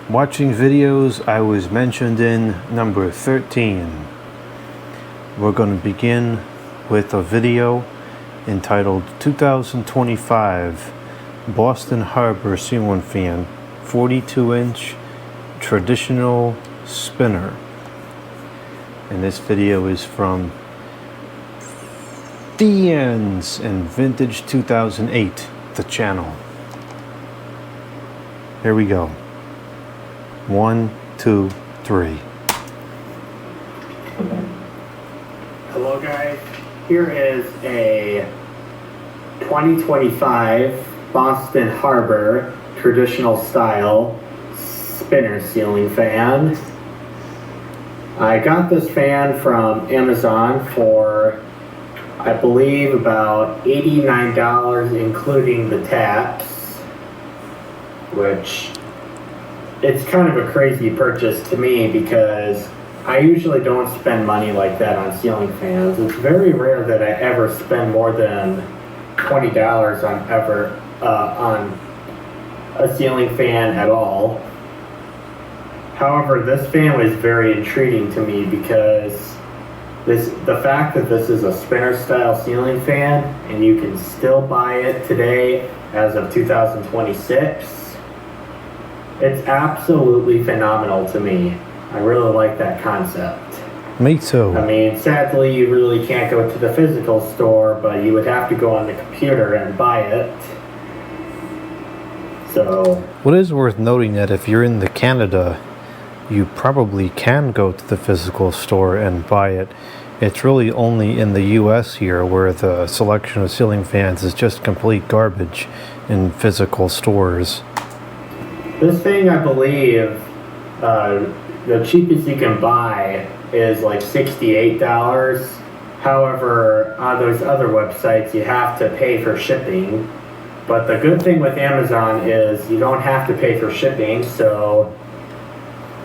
watching videos I was mentioned in number 13. We're going to begin with a video entitled 2025 Boston Harbor ceiling fan 42-inch traditional spinner. And this video is from The Ends in Vintage 2008, the channel. Here we go. 1, 2, 3. Hello guys, here is a 2025 Boston Harbor traditional style spinner ceiling fan. I got this fan from Amazon for, I believe, about $89 including the tax, which it's kind of a crazy purchase to me because I usually don't spend money like that on ceiling fans. It's very rare that I ever spend more than $20 on a ceiling fan at all. However, this fan was very intriguing to me because the fact that this is a spinner style ceiling fan and you can still buy it today as of 2026, it's absolutely phenomenal to me. I really like that concept. Me too. I mean, sadly, you really can't go to the physical store, but you would have to go on the computer and buy it. So, what is worth noting that if you're in Canada, you probably can go to the physical store and buy it. It's really only in the US here where the selection of ceiling fans is just complete garbage in physical stores. This thing, I believe, the cheapest you can buy is like $68. However, on those other websites, you have to pay for shipping. But the good thing with Amazon is you don't have to pay for shipping. So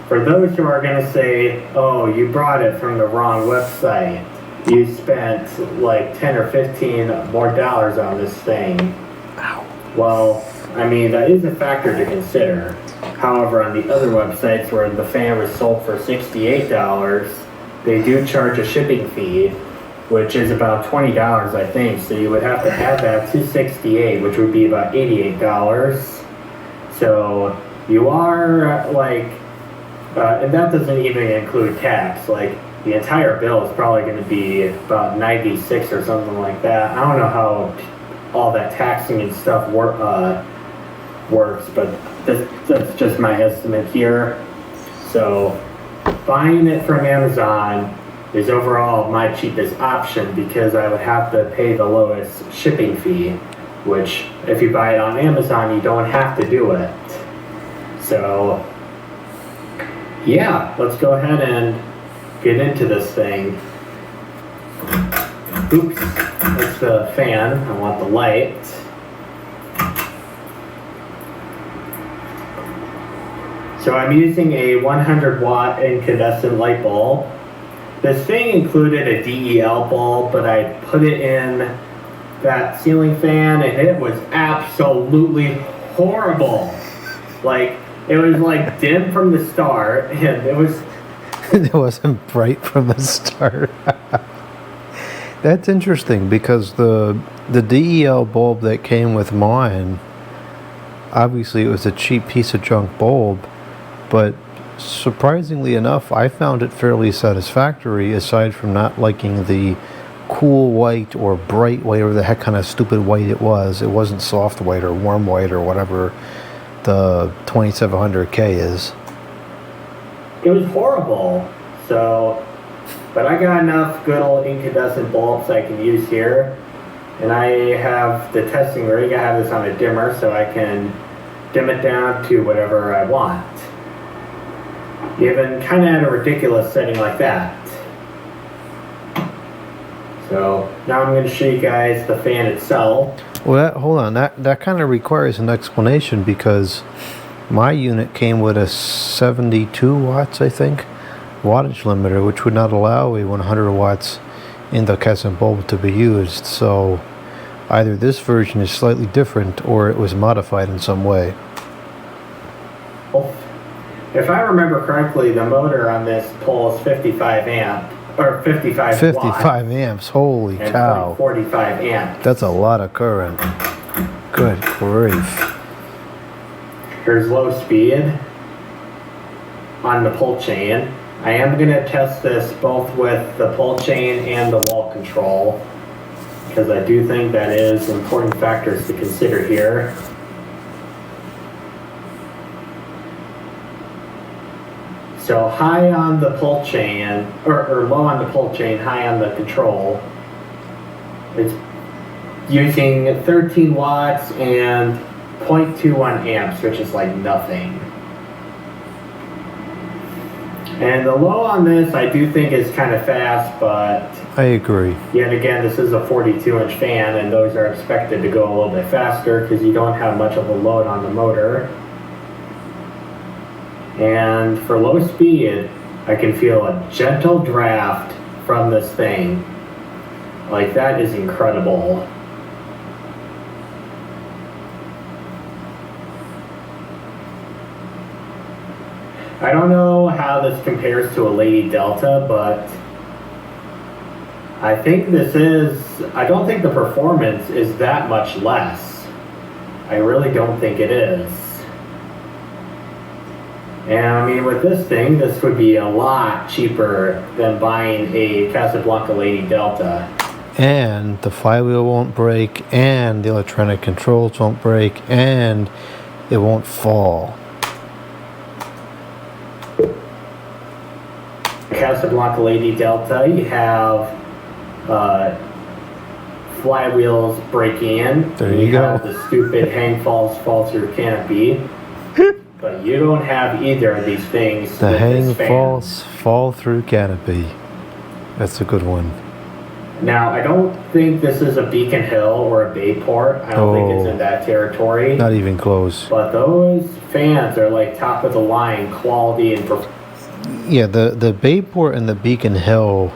for those who are going to say, oh, you brought it from the wrong website, you spent like 10 or 15 more dollars on this thing. Ow. Well, I mean, that is a factor to consider. However, on the other websites where the fan was sold for $68, they do charge a shipping fee, which is about $20, I think. So you would have to add that to $68, which would be about $88. So you are like, and that doesn't even include tax. Like the entire bill is probably going to be about $96 or something like that. I don't know how all that taxing and stuff works, but that's just my estimate here. So buying it from Amazon is overall my cheapest option because I would have to pay the lowest shipping fee, which if you buy it on Amazon, you don't have to do it. So yeah, let's go ahead and get into this thing. Oops, that's the fan. I want the light. So I'm using a 100 watt incandescent light bulb. This thing included a DEL bulb, but I put it in that ceiling fan and it was absolutely horrible. Like, it was like dim from the start and it was... It wasn't bright from the start. That's interesting because the DEL bulb that came with mine, obviously it was a cheap piece of junk bulb, but surprisingly enough, I found it fairly satisfactory aside from not liking the cool white or bright white or the heck kind of stupid white it was. It wasn't soft white or warm white or whatever the 2700K is. It was horrible. So, but I got enough good old incandescent bulbs I can use here. And I have the testing rig. I have this on a dimmer so I can dim it down to whatever I want. Even kind of at a ridiculous setting like that. So now I'm going to show you guys the fan itself. Well, hold on. That kind of requires an explanation because my unit came with a 72 watts, I think, wattage limiter, which would not allow a 100 watts incandescent bulb to be used. So either this version is slightly different or it was modified in some way. If I remember correctly, the motor on this pulls 55 amp, or 55 55 watts amps, holy and cow. 45 amps. That's a lot of current. Good grief. Here's low speed on the pull chain. I am going to test this both with the pull chain and the wall control, because I do think that is important factors to consider here. So high on the pull chain, or low on the pull chain, high on the control. It's using 13 watts and 0.21 amps, which is like nothing. And the low on this, I do think is kind of fast, but I agree. yet again, this is a 42-inch fan, and those are expected to go a little bit faster because you don't have much of a load on the motor. And for low speed, I can feel a gentle draft from this thing. Like, that is incredible. I don't know how this compares to a Lady Delta, but I think I don't think the performance is that much less. I really don't think it is. And I mean, with this thing, this would be a lot cheaper than buying a Casablanca Lady Delta. And the flywheel won't break, and the electronic controls won't break, and it won't fall. Casablanca Lady Delta, you have flywheels breaking in. There you go. Have the stupid hang fall through canopy. But you don't have either of these things. The hang fall through canopy. That's a good one. Now, I don't think this is a Beacon Hill or a Bayport. I don't think it's in that territory. Not even close. But those fans are like top of the line quality and performance. Yeah, the Bayport and the Beacon Hill,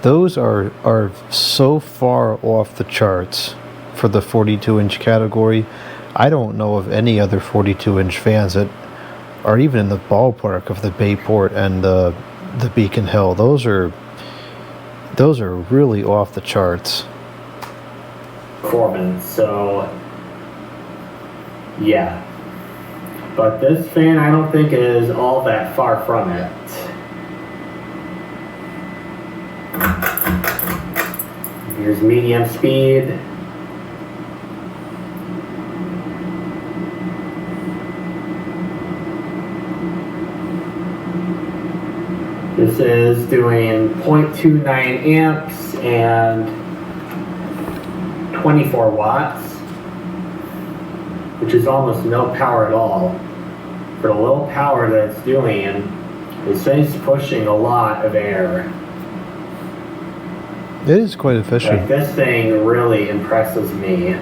those are so far off the charts for the 42-inch category. I don't know of any other 42-inch fans that are even in the ballpark of the Bayport and the Beacon Hill. Those are really off the charts. Performance, so yeah. But this fan, I don't think is all that far from it. Here's medium speed. This is doing 0.29 amps and 24 watts, which is almost no power at all. For the little power that it's doing, it's pushing a lot of air. It is quite efficient. Like, this thing really impresses me.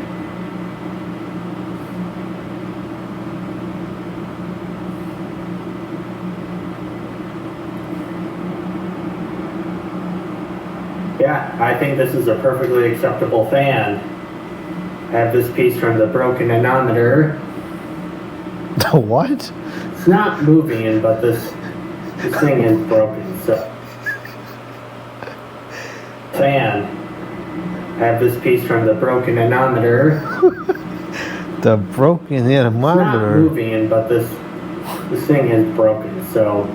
Yeah, I think this is a perfectly acceptable fan. I have this piece from the broken anemometer. The what? It's not moving, but this thing is broken, so. Fan. I have this piece from the broken anemometer. The broken It's not anemometer. moving, but this thing is broken, so.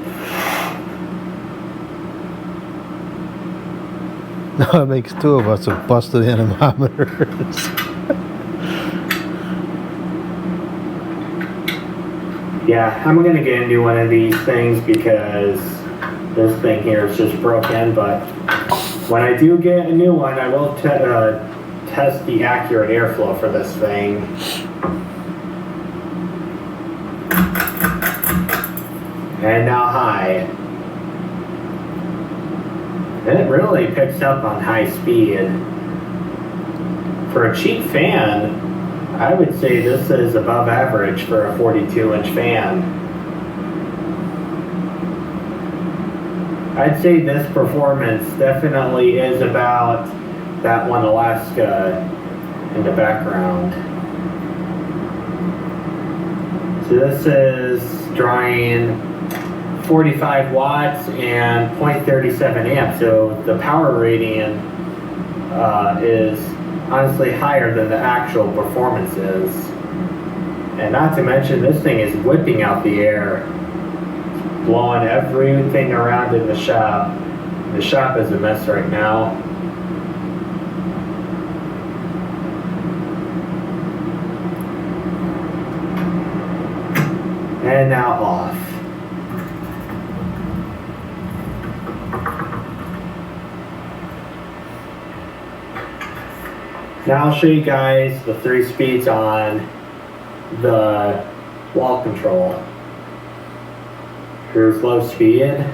No, it makes two of us with busted anemometers. Yeah, I'm gonna get a new one of these things because this thing here is just broken, but when I do get a new one, I will test the accurate airflow for this thing. And now high. It really picks up on high speed. For a cheap fan, I would say this is above average for a 42-inch fan. I'd say this performance definitely is about that one Alaska in the background. So this is drawing 45 watts and 0.37 amps. So the power rating is honestly higher than the actual performance is. And not to mention, this thing is whipping out the air, blowing everything around in the shop. The shop is a mess right now. And now off. Now I'll show you guys the 3 speeds on the wall control. Here's low speed.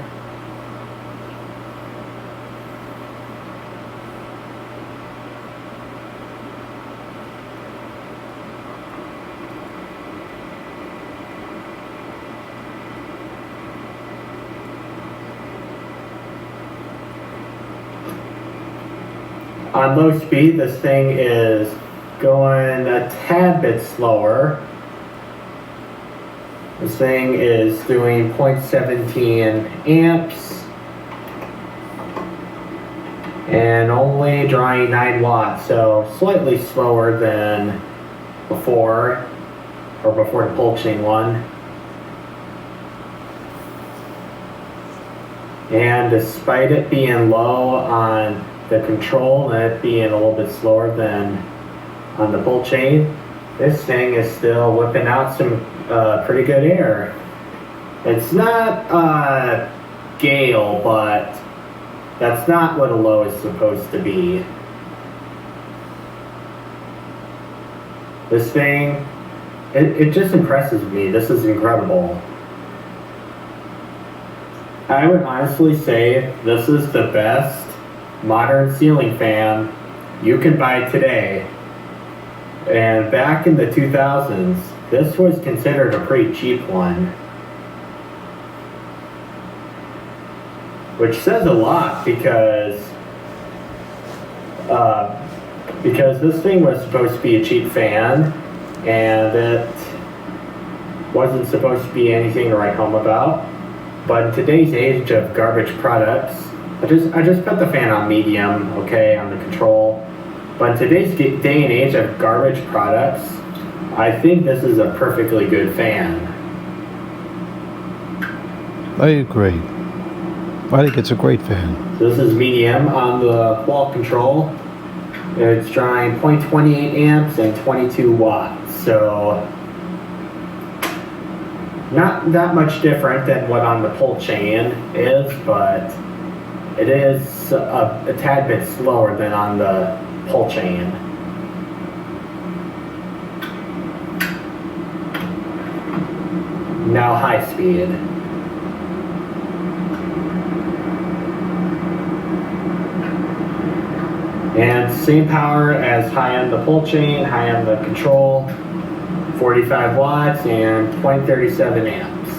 On low speed, this thing is going a tad bit slower. This thing is doing 0.17 amps and only drawing 9 watts, so slightly slower than before, or before the pull chain one. And despite it being low on the control and it being a little bit slower than on the pull chain, this thing is still whipping out some pretty good air. It's not gale, but that's not what a low is supposed to be. This thing, it just impresses me. This is incredible. I would honestly say this is the best modern ceiling fan you can buy today. And back in the 2000s, this was considered a pretty cheap one. Which says a lot because this thing was supposed to be a cheap fan and it wasn't supposed to be anything to write home about. But in today's age of garbage products, I just put the fan on medium, okay, on the control. But in today's day and age of garbage products, I think this is a perfectly good fan. I agree. I think it's a great fan. So this is medium on the wall control. It's drawing 0.28 amps and 22 watts. So not that much different than what on the pull chain is, but it is a tad bit slower than on the pull chain. Now high speed. And same power as high on the pull chain, high on the control, 45 watts and 0.37 amps.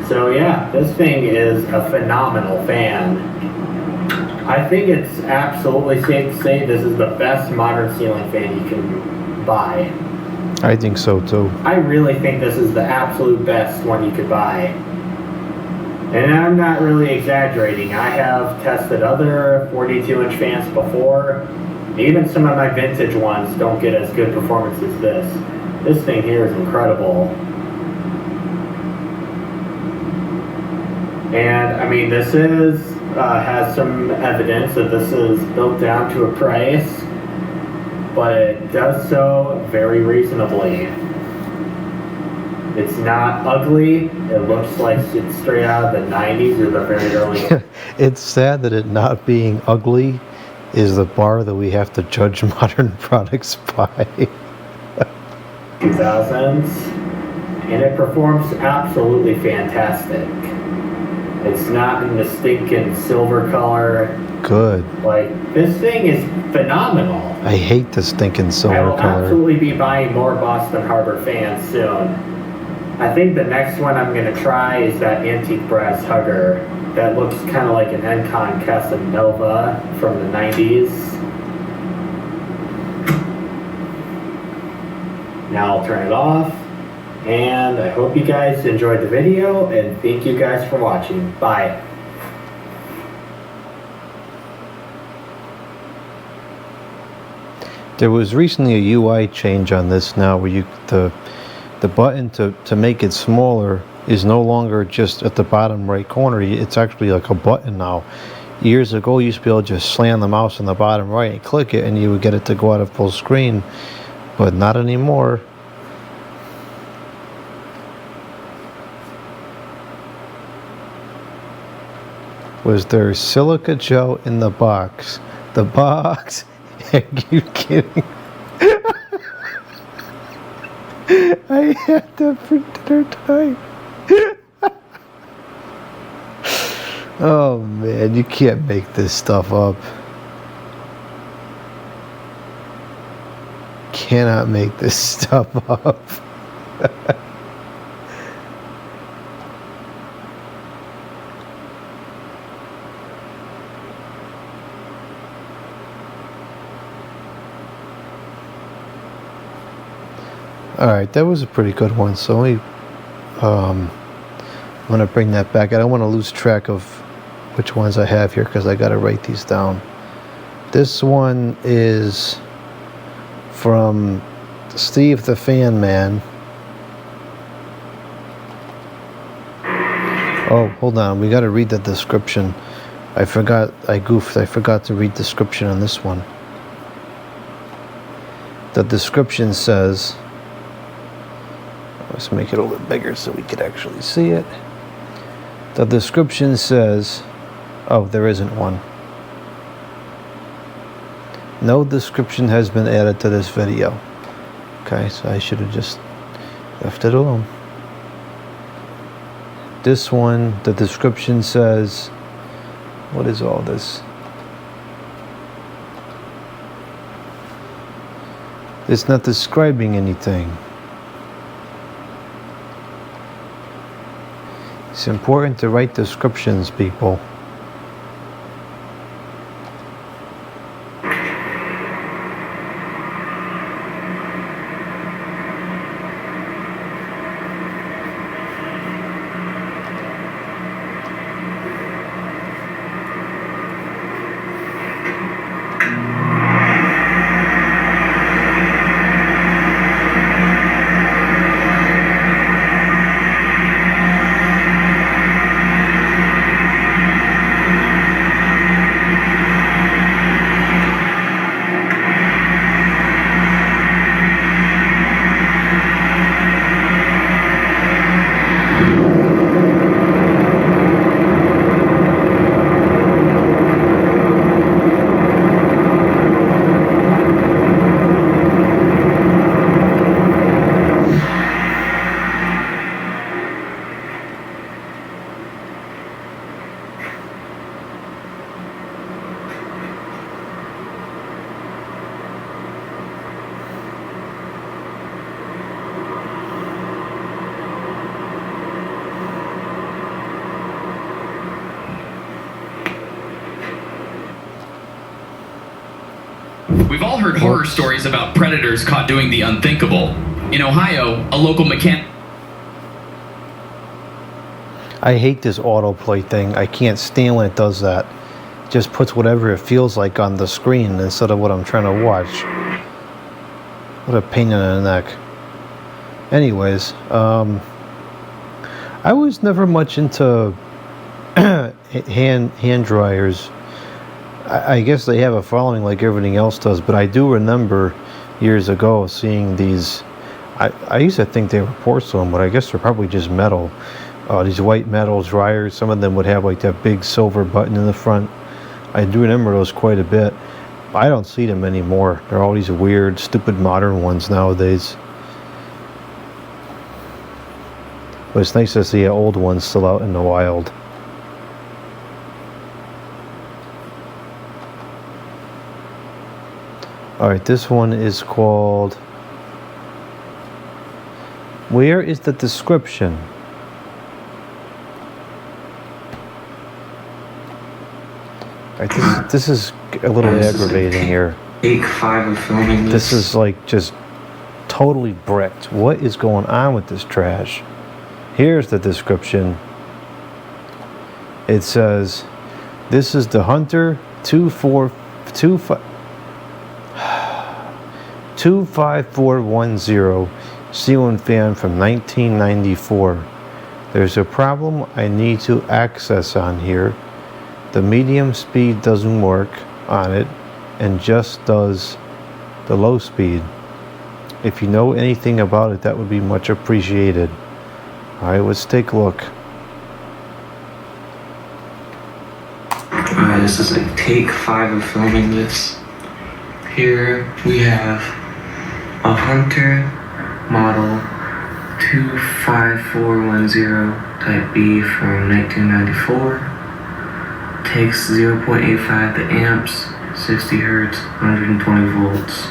So yeah, this thing is a phenomenal fan. I think it's absolutely safe to say this is the best modern ceiling fan you can buy. I think so too. I really think this is the absolute best one you could buy. And I'm not really exaggerating. I have tested other 42-inch fans before. Even some of my vintage ones don't get as good performance as this. This thing here is incredible. And I mean, this is has some evidence that this is built down to a price, but it does so very reasonably. It's not ugly. It looks like it's straight out of the 90s or the very early. It's sad that it not being ugly is the bar that we have to judge modern products by. 2000s, and it performs absolutely fantastic. It's not in the stinking silver color. Good. Like, this thing is phenomenal. I hate the stinking silver I will color. absolutely be buying more Boston Harbor fans soon. I think the next one I'm going to try is that antique brass hugger that looks kind of like an Encon Casanova from the 90s. Now I'll turn it off. And I hope you guys enjoyed the video, and thank you guys for watching. Bye. There was recently a UI change on this now where the button to make it smaller is no longer just at the bottom right corner. It's actually like a button now. Years ago you used to be able to just slam the mouse on the bottom right and click it and you would get it to go out of full screen, but not anymore. Was there silica gel in the box? The box? Are you kidding? I had that for dinner tonight. Oh man, you can't make this stuff up. Cannot make this stuff up. Alright, that was a pretty good one, so I'm going to bring that back. I don't want to lose track of which ones I have here because I got to write these down. This one is from Steve the Fan Man. Oh, hold on, we got to read the description. I goofed, I forgot to read description on this one. The description says, let's make it a little bigger so we could actually see it. The description says, oh, there isn't one. No description has been added to this video. Okay, so I should have just left it alone. This one, the description says, what is all this? It's not describing anything. It's important to write descriptions, people. We've all heard horror stories about predators caught doing the unthinkable. In Ohio, a local mechanic... I hate this autoplay thing. I can't stand when it does that. It just puts whatever it feels like on the screen instead of what I'm trying to watch. What a pain in the neck. Anyways, I was never much into hand dryers. I guess they have a following like everything else does, but I do remember years ago seeing these. I used to think they were porcelain, but I guess they're probably just metal. These white metal dryers, some of them would have like that big silver button in the front. I do remember those quite a bit. I don't see them anymore. They're all these weird, stupid modern ones nowadays. But it's nice to see old ones still out in the wild. Alright, this one is called... Where is the description? Alright, this is a little aggravating here. Take 5 of filming This is like just totally bricked. What is going on with this trash? Here's the description. It says, this is the Hunter 25410 ceiling fan from 1994. There's a problem I need to access on here. The medium speed doesn't work on it and just does the low speed. If you know anything about it, that would be much appreciated. Alright, let's take a look. Alright, this is like take 5 of filming this. Here we have a Hunter model 25410 type B from 1994. Takes 0.85 the amps, 60 hertz, 120 volts.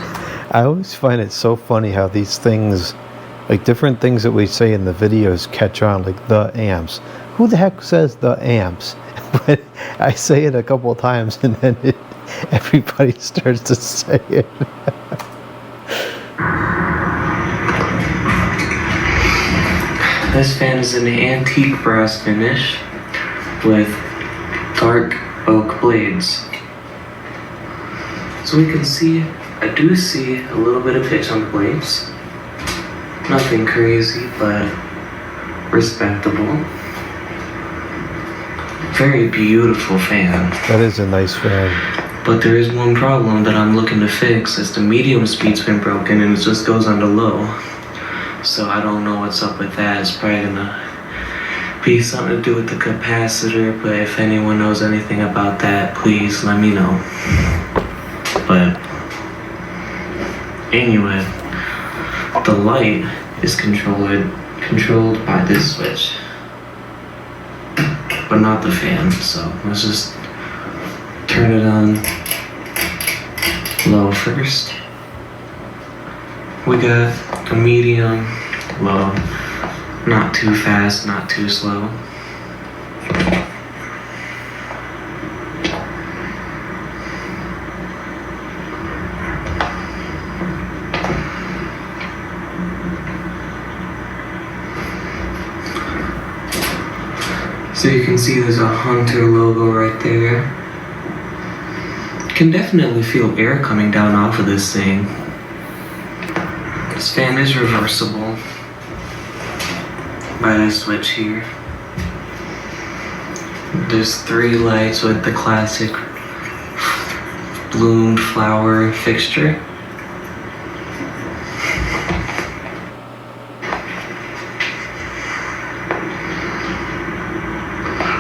I always find it so funny how these things, like different things that we say in the videos, catch on, like the amps. Who the heck says the amps? But I say it a couple of times and then everybody starts to say it. This fan is in the antique brass finish with dark oak blades. So we can see, I do see a little bit of pitch on the blades. Nothing crazy, but respectable. Very beautiful fan. That is a nice fan. But there is one problem that I'm looking to fix, is the medium speed's been broken and it just goes on to low. So I don't know what's up with that. It's probably gonna be something to do with the capacitor, but if anyone knows anything about that, please let me know. But anyway, the light is controlled by this switch, but not the fan. So let's just turn it on low first. We got a medium, low, not too fast, not too slow. So you can see there's a Hunter logo right there. You can definitely feel air coming down off of this thing. This fan is reversible by this switch here. There's 3 lights with the classic bloomed flower fixture.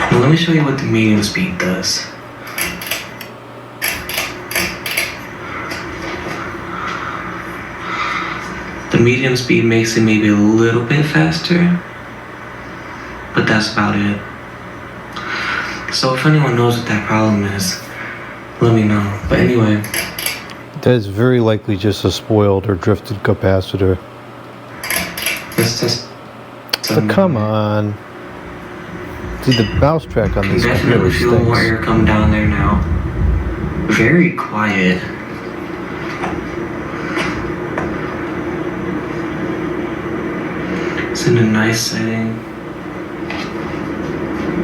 Well, let me show you what the medium speed does. The medium speed makes it maybe a little bit faster, but that's about it. So if anyone knows what that problem is, let me know. But anyway, That is very likely just a spoiled or drifted capacitor. let's test. So come on. See, the mouse track on You this definitely computer feel more stinks. air come down there now. Very quiet. It's in a nice setting.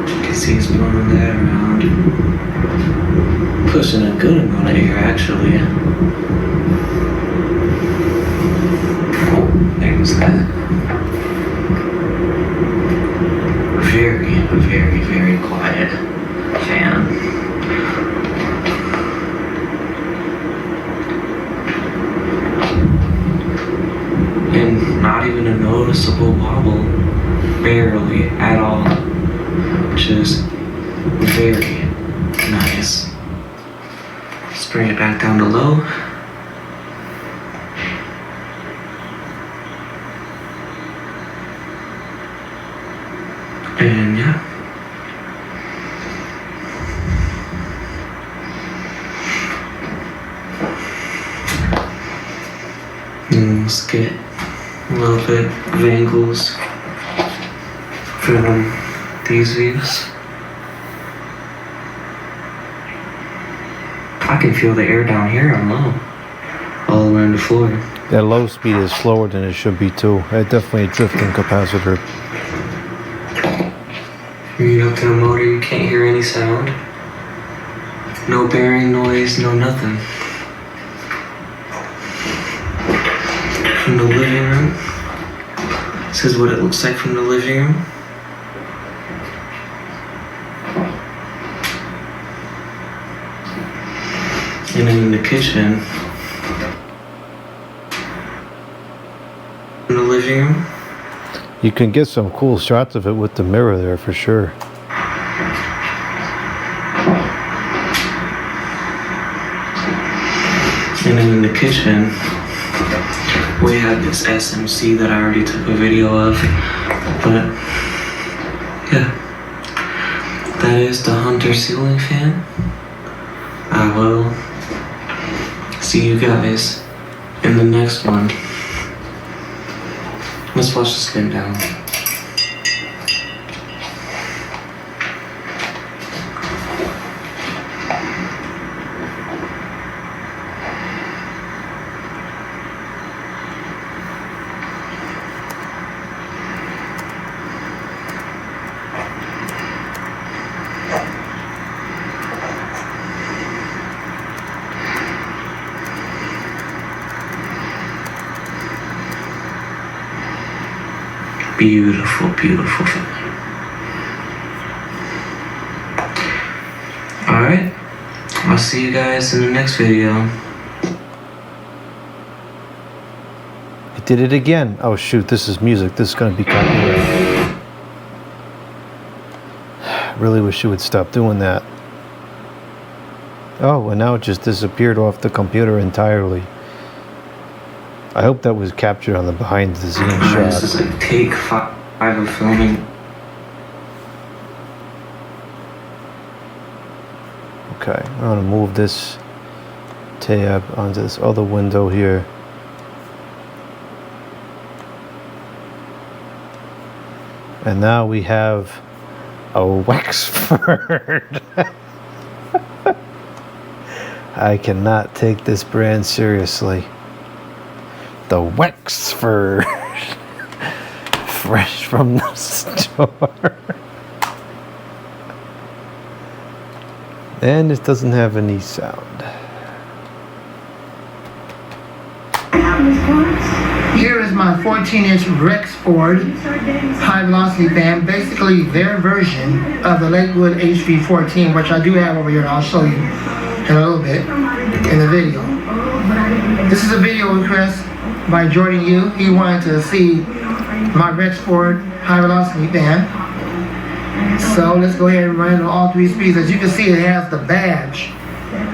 You can see it's blowing that around. Pushing a good amount of air, actually. Oh, there's that. Very, very, very quiet fan. And not even a noticeable wobble, barely at all, which is very nice. Let's bring it back down to low. And yeah. And let's get a little bit of angles from these views. I can feel the air down here on low, all around the floor. That low speed is slower than it should be too. That's definitely a drifting capacitor. You get up to the motor, you can't hear any sound. No bearing noise, no nothing. From the living room. This is what it looks like from the living room. And then in the kitchen. In the living room. You can get some cool shots of it with the mirror there for sure. And then in the kitchen, we have this SMC that I already took a video of. But, yeah. That is the Hunter ceiling fan. I will see you guys in the next one. Let's watch the spin down. Beautiful, beautiful film. Alright, I'll see you guys in the next video. I did it again. Oh shoot, this is music. This is going to be copyrighted. Really wish you would stop doing that. Oh, and now it just disappeared off the computer entirely. I hope that was captured on the behind the scenes shot. This is like take 5 of filming. Okay, I'm going to move this tab onto this other window here. And now we have a Wexford. I cannot take this brand seriously. The Wexford. Fresh from the store. And it doesn't have any sound. Here is my 14-inch Rexford high velocity fan, basically their version of the Lakewood HV14, which I do have over here, and I'll show you in a little bit in the video. This is a video request by Jordan Yu. He wanted to see my Rexford high velocity fan. So let's go ahead and run it on all 3 speeds. As you can see, it has the badge,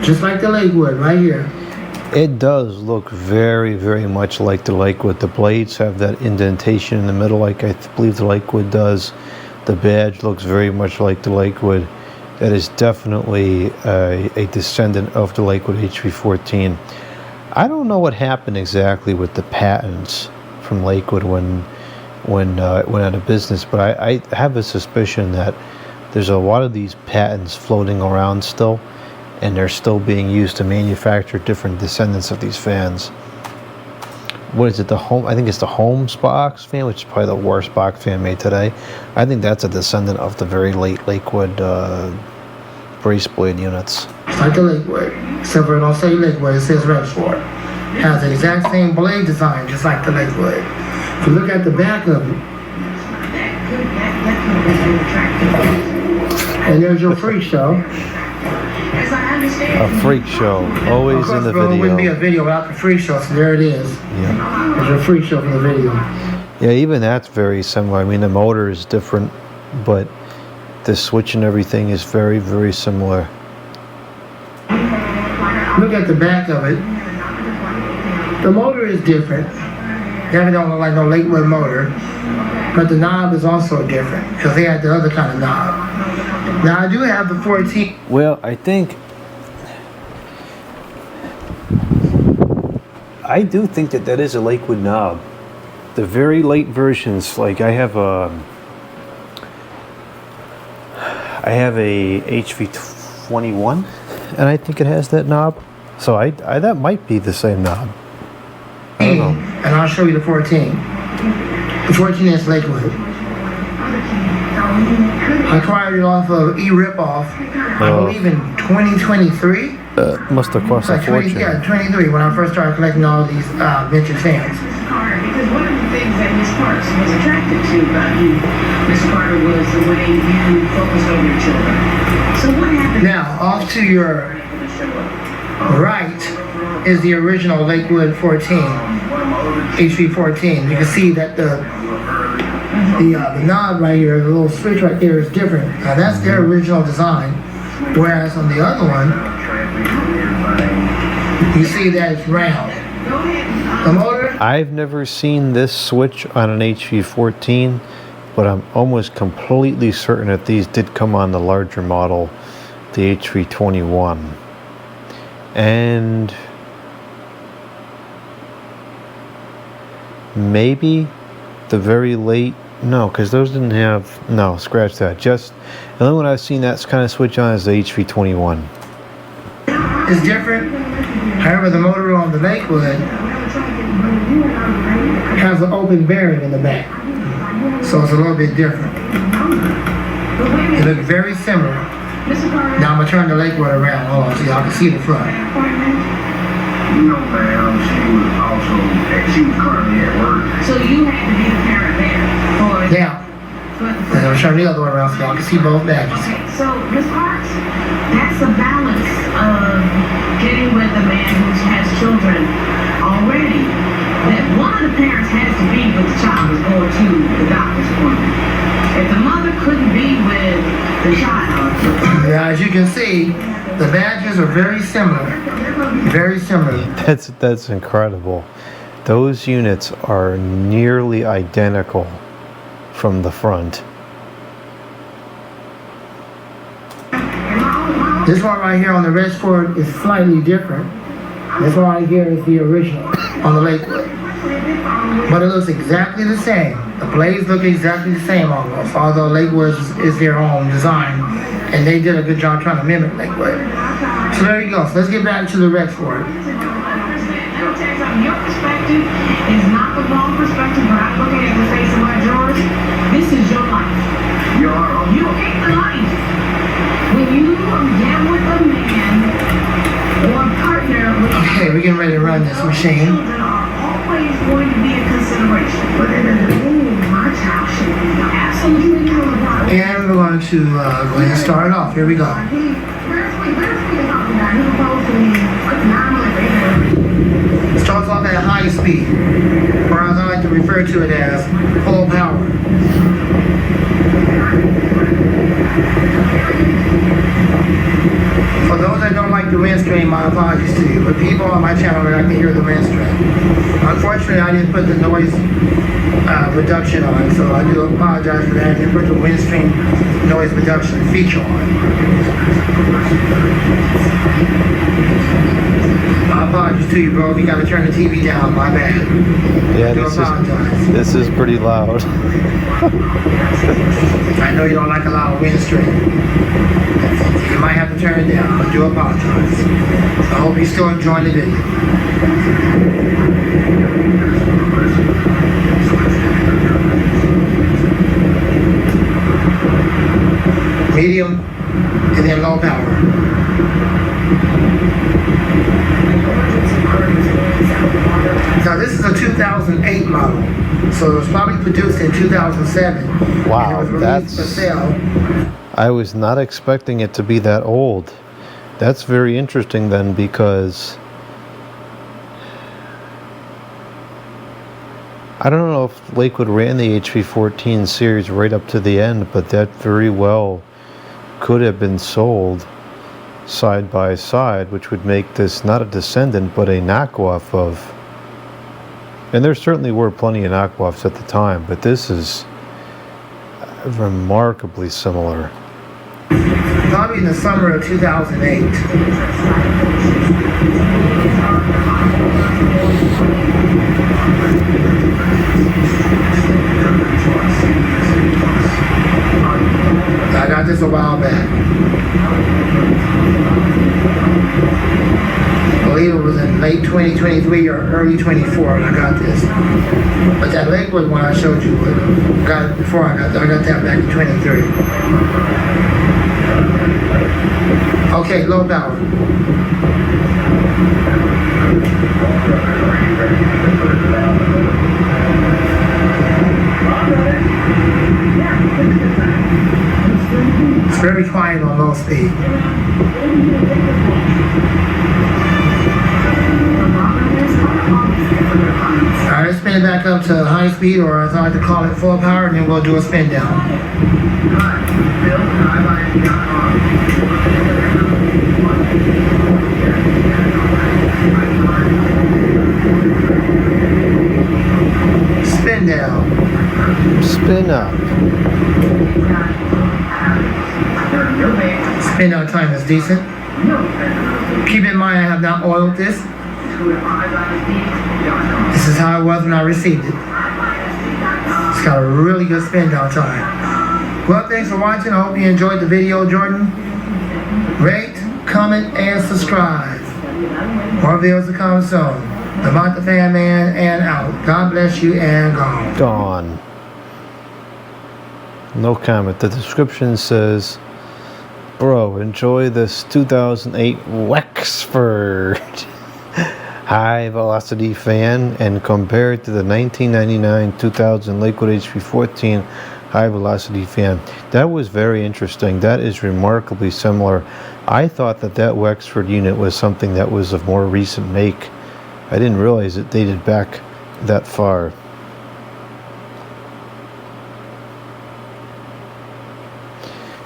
just like the Lakewood right here. It does look very, very much like the Lakewood. The blades have that indentation in the middle like I believe the Lakewood does. The badge looks very much like the Lakewood. That is definitely a descendant of the Lakewood HV14. I don't know what happened exactly with the patents from Lakewood when it went out of business, but I have a suspicion that there's a lot of these patents floating around still, and they're still being used to manufacture different descendants of these fans. What is it, the home? I think it's the Holmes box fan, which is probably the worst box fan made today. I think that's a descendant of the very late Lakewood brace blade units. It's like the Lakewood, except for it don't say Lakewood, it says Rexford. It has the exact same blade design, just like the Lakewood. If you look at the back of it, and there's your freak show. A freak show, always in the video. It wouldn't be a video without the freak show, so there it is. Yeah. There's your freak show from the video. Yeah, even that's very similar. I mean, the motor is different, but the switch and everything is very, very similar. Look at the back of it. The motor is different. Definitely don't look like no Lakewood motor, but the knob is also different because they had the other kind of knob. Now I do have the 14. Well, I do think that is a Lakewood knob. The very late versions, like I have a HV21, and I think it has that knob. So that might be the same knob. I don't know. and I'll show you the 14. The 14-inch Lakewood. I acquired it off of E-Ripoff, I believe in 2023. Must have cost a Like 20, fortune. yeah, 23 when I first started collecting all these vintage fans. Because one of the things that Miss Parks was attracted to about you, Miss Carter, was the way you focused on your children. So what happened? Now, off to your right is the original Lakewood 14, HV14. You can see that the knob right here, the little switch right there is different. Now that's their original design, whereas on the other one, you see that it's round. The motor, I've never seen this switch on an HV14, but I'm almost completely certain that these did come on the larger model, the HV21. And maybe the very late, no, because those didn't have, no, scratch that. Just, the only one I've seen that's kind of switch on is the HV21. is different. However, the motor on the Lakewood has an open bearing in the back, so it's a little bit different. They look very similar. Now I'm gonna turn the Lakewood around, hold on, so y'all can see the front. You know, ma'am, she was currently at work. So you had to be the parent there for Now, and I'm turn the other one around so y'all can see both badges. Okay, so Miss Parks, that's a balance of getting with a man who has children already. That one of the parents has to be with the child who's going to the doctor's appointment. If the mother couldn't be with the child. Now, as you can see, the badges are very similar. Very similar. That's incredible. Those units are nearly identical from the front. This one right here on the Rexford is slightly different. This one right here is the original on the Lakewood. But it looks exactly the same. The blades look exactly the same almost, although Lakewood is their own design. And they did a good job trying to mimic Lakewood. So there you go. So let's get back to the Rexford. Your perspective is not the wrong perspective, but I'm looking at the face of my George. This is your life. You ain't the life. When you get with a man or partner with Okay, we're getting ready to run this machine. children are always going to be a consideration. But in the beginning, my child should be absolutely covered. And we're going to go ahead and start it off. Here we go. Starts off at high speed, or as I like to refer to it as full power. For those that don't like the wind stream, my apologies to you, but people on my channel that like to hear the wind stream. Unfortunately, I didn't put the noise reduction on, so I do apologize for that. I didn't put the wind stream noise reduction feature on. My apologies to you, bro. If you gotta turn the TV down, my bad. Yeah, I do apologize. this is pretty loud. I know you don't like a lot of wind stream. You might have to turn it down. I do apologize. I hope you're still enjoying the video. Medium and then low power. Now this is a 2008 model, so it was probably produced in 2007. Wow, and it was released for sale. I was not expecting it to be that old. That's very interesting then, because I don't know if Lakewood ran the HV14 series right up to the end, but that very well could have been sold side by side, which would make this not a descendant but a knockoff of, and there certainly were plenty of knockoffs at the time, but this is remarkably similar. Probably in the summer of 2008. I got this a while back. believe it was in late 2023 or early 24 when I got this. But that Lakewood one I showed you, got it before I got that back in 23. Okay, low power. It's very quiet on low speed. Alright, let's spin it back up to high speed, or as I like to call it, full power, and then we'll do a spin down. Spin down. Spin up. Spin down time is decent. Keep in mind I have not oiled this. This is how it was when I received it. It's got a really good spin down time. Well, thanks for watching. I hope you enjoyed the video, Jordan. Rate, comment, and subscribe. More videos to come soon. The Mont Fan Man and out. God bless you and gone. Gone. No comment. The description says, bro, enjoy this 2008 Wexford high velocity fan and compare it to the 1999-2000 Lakewood HP14 high velocity fan. That was very interesting. That is remarkably similar. I thought that Wexford unit was something that was of more recent make. I didn't realize it dated back that far.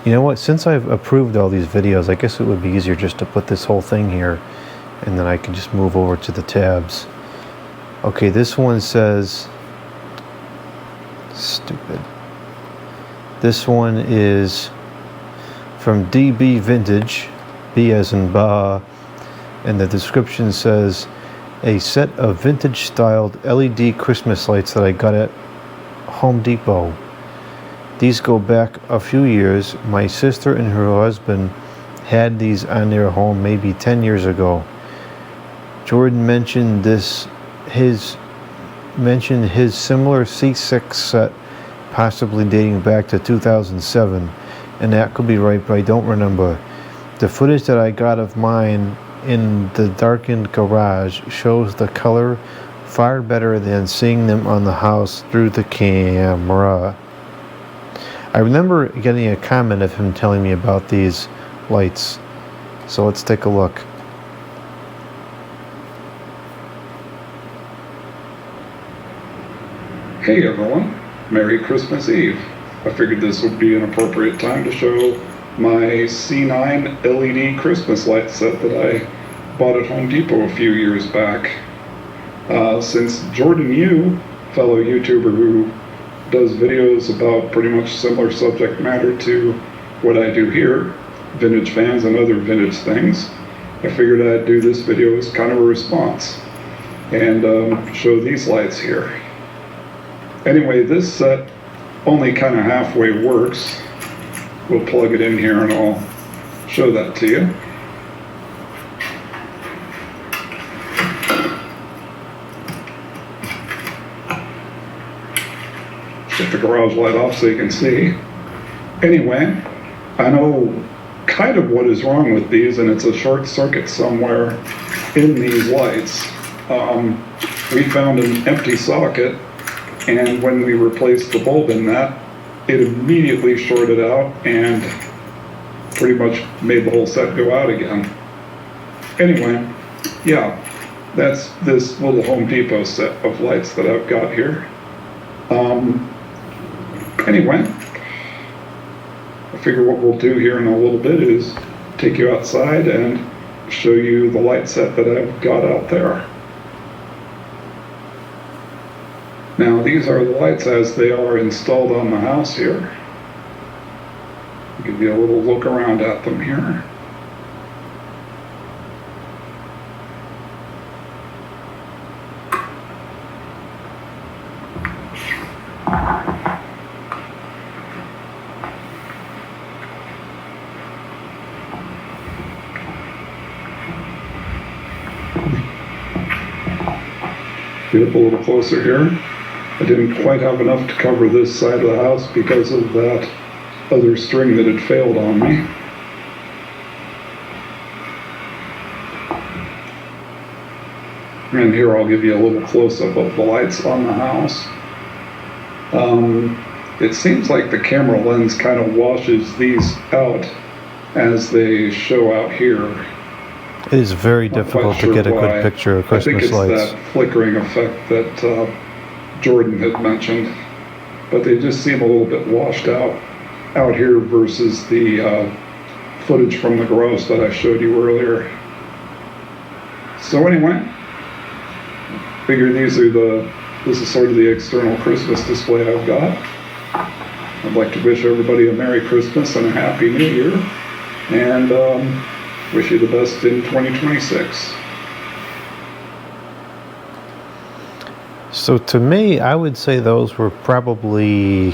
You know what, since I've approved all these videos, I guess it would be easier just to put this whole thing here and then I can just move over to the tabs. Okay, this one says, stupid. This one is from DB Vintage, B as in Ba, and the description says, a set of vintage styled LED Christmas lights that I got at Home Depot. These go back a few years. My sister and her husband had these on their home maybe 10 years ago. Jordan mentioned his similar C6 set possibly dating back to 2007, and that could be right, but I don't remember. The footage that I got of mine in the darkened garage shows the color far better than seeing them on the house through the camera. I remember getting a comment of him telling me about these lights, so let's take a look. Hey everyone, Merry Christmas Eve. I figured this would be an appropriate time to show my C9 LED Christmas light set that I bought at Home Depot a few years back. Since Jordan Yu, fellow YouTuber who does videos about pretty much similar subject matter to what I do here, vintage fans and other vintage things, I figured I'd do this video as kind of a response and show these lights here. Anyway, this set only kind of halfway works. We'll plug it in here and I'll show that to you. Get the garage light off so you can see. Anyway, I know kind of what is wrong with these, and it's a short circuit somewhere in these lights. We found an empty socket, and when we replaced the bulb in that, it immediately shorted out and pretty much made the whole set go out again. Anyway, yeah, that's this little Home Depot set of lights that I've got here. Anyway, I figure what we'll do here in a little bit is take you outside and show you the light set that I've got out there. Now these are the lights as they are installed on the house here. I'll give you a little look around at them here. Get up a little closer here. I didn't quite have enough to cover this side of the house because of that other string that had failed on me. And here I'll give you a little close-up of the lights on the house. It seems like the camera lens kind of washes these out as they show out here. It is very difficult to get a good picture of Christmas lights. I think it's that flickering effect that Jordan had mentioned, but they just seem a little bit washed out here versus the footage from the garage that I showed you earlier. So anyway, figure this is sort of the external Christmas display I've got. I'd like to wish everybody a Merry Christmas and a Happy New Year, and wish you the best in 2026. So to me, I would say those were probably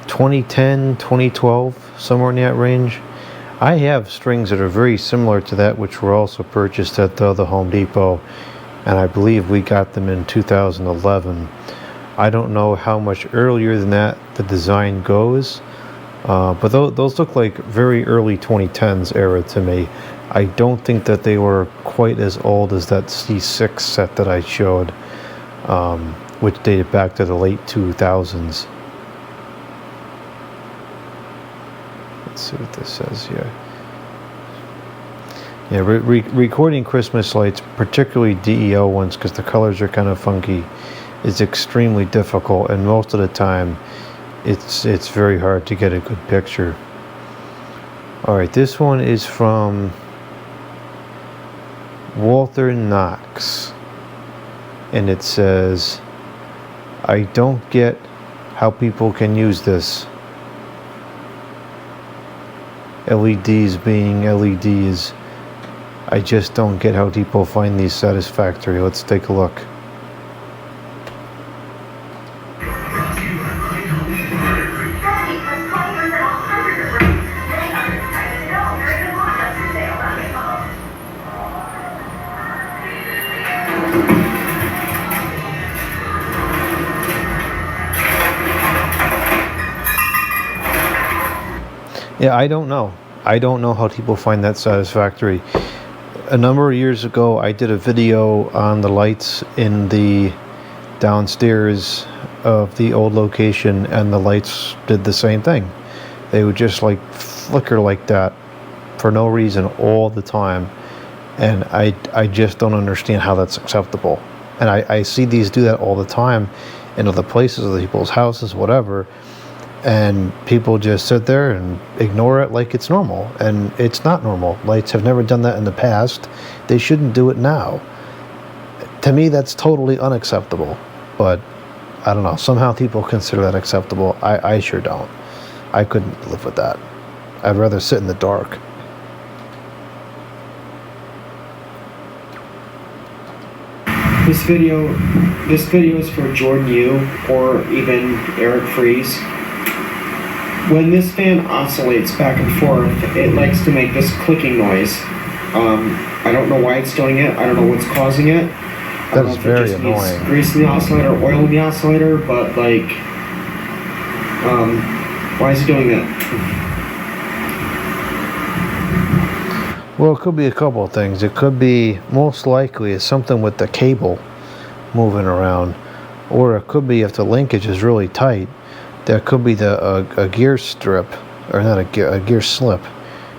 2010, 2012, somewhere in that range. I have strings that are very similar to that, which were also purchased at the other Home Depot, and I believe we got them in 2011. I don't know how much earlier than that the design goes, but those look like very early 2010s era to me. I don't think that they were quite as old as that C6 set that I showed, which dated back to the late 2000s. Let's see what this says here. Yeah, recording Christmas lights, particularly DEO ones, because the colors are kind of funky, is extremely difficult, and most of the time it's very hard to get a good picture. Alright, this one is from Walter Knox, and it says, I don't get how people can use this. LEDs being LEDs. I just don't get how people find these satisfactory. Let's take a look. Yeah, I don't know. I don't know how people find that satisfactory. A number of years ago, I did a video on the lights in the downstairs of the old location, and the lights did the same thing. They would just like flicker like that for no reason all the time, and I just don't understand how that's acceptable. And I see these do that all the time in other places, other people's houses, whatever, and people just sit there and ignore it like it's normal, and it's not normal. Lights have never done that in the past. They shouldn't do it now. To me, that's totally unacceptable, but I don't know, somehow people consider that acceptable. I sure don't. I couldn't live with that. I'd rather sit in the dark. This video is for Jordan Yu or even Eric Fries. When this fan oscillates back and forth, it likes to make this clicking noise. I don't know why it's doing it. I don't know what's causing it. That is very annoying. Grease in the oscillator, oil in the oscillator, but like, why is it doing that? Well, it could be a couple of things. It could be, most likely, it's something with the cable moving around, or it could be if the linkage is really tight. That could be a gear strip, or not a gear slip.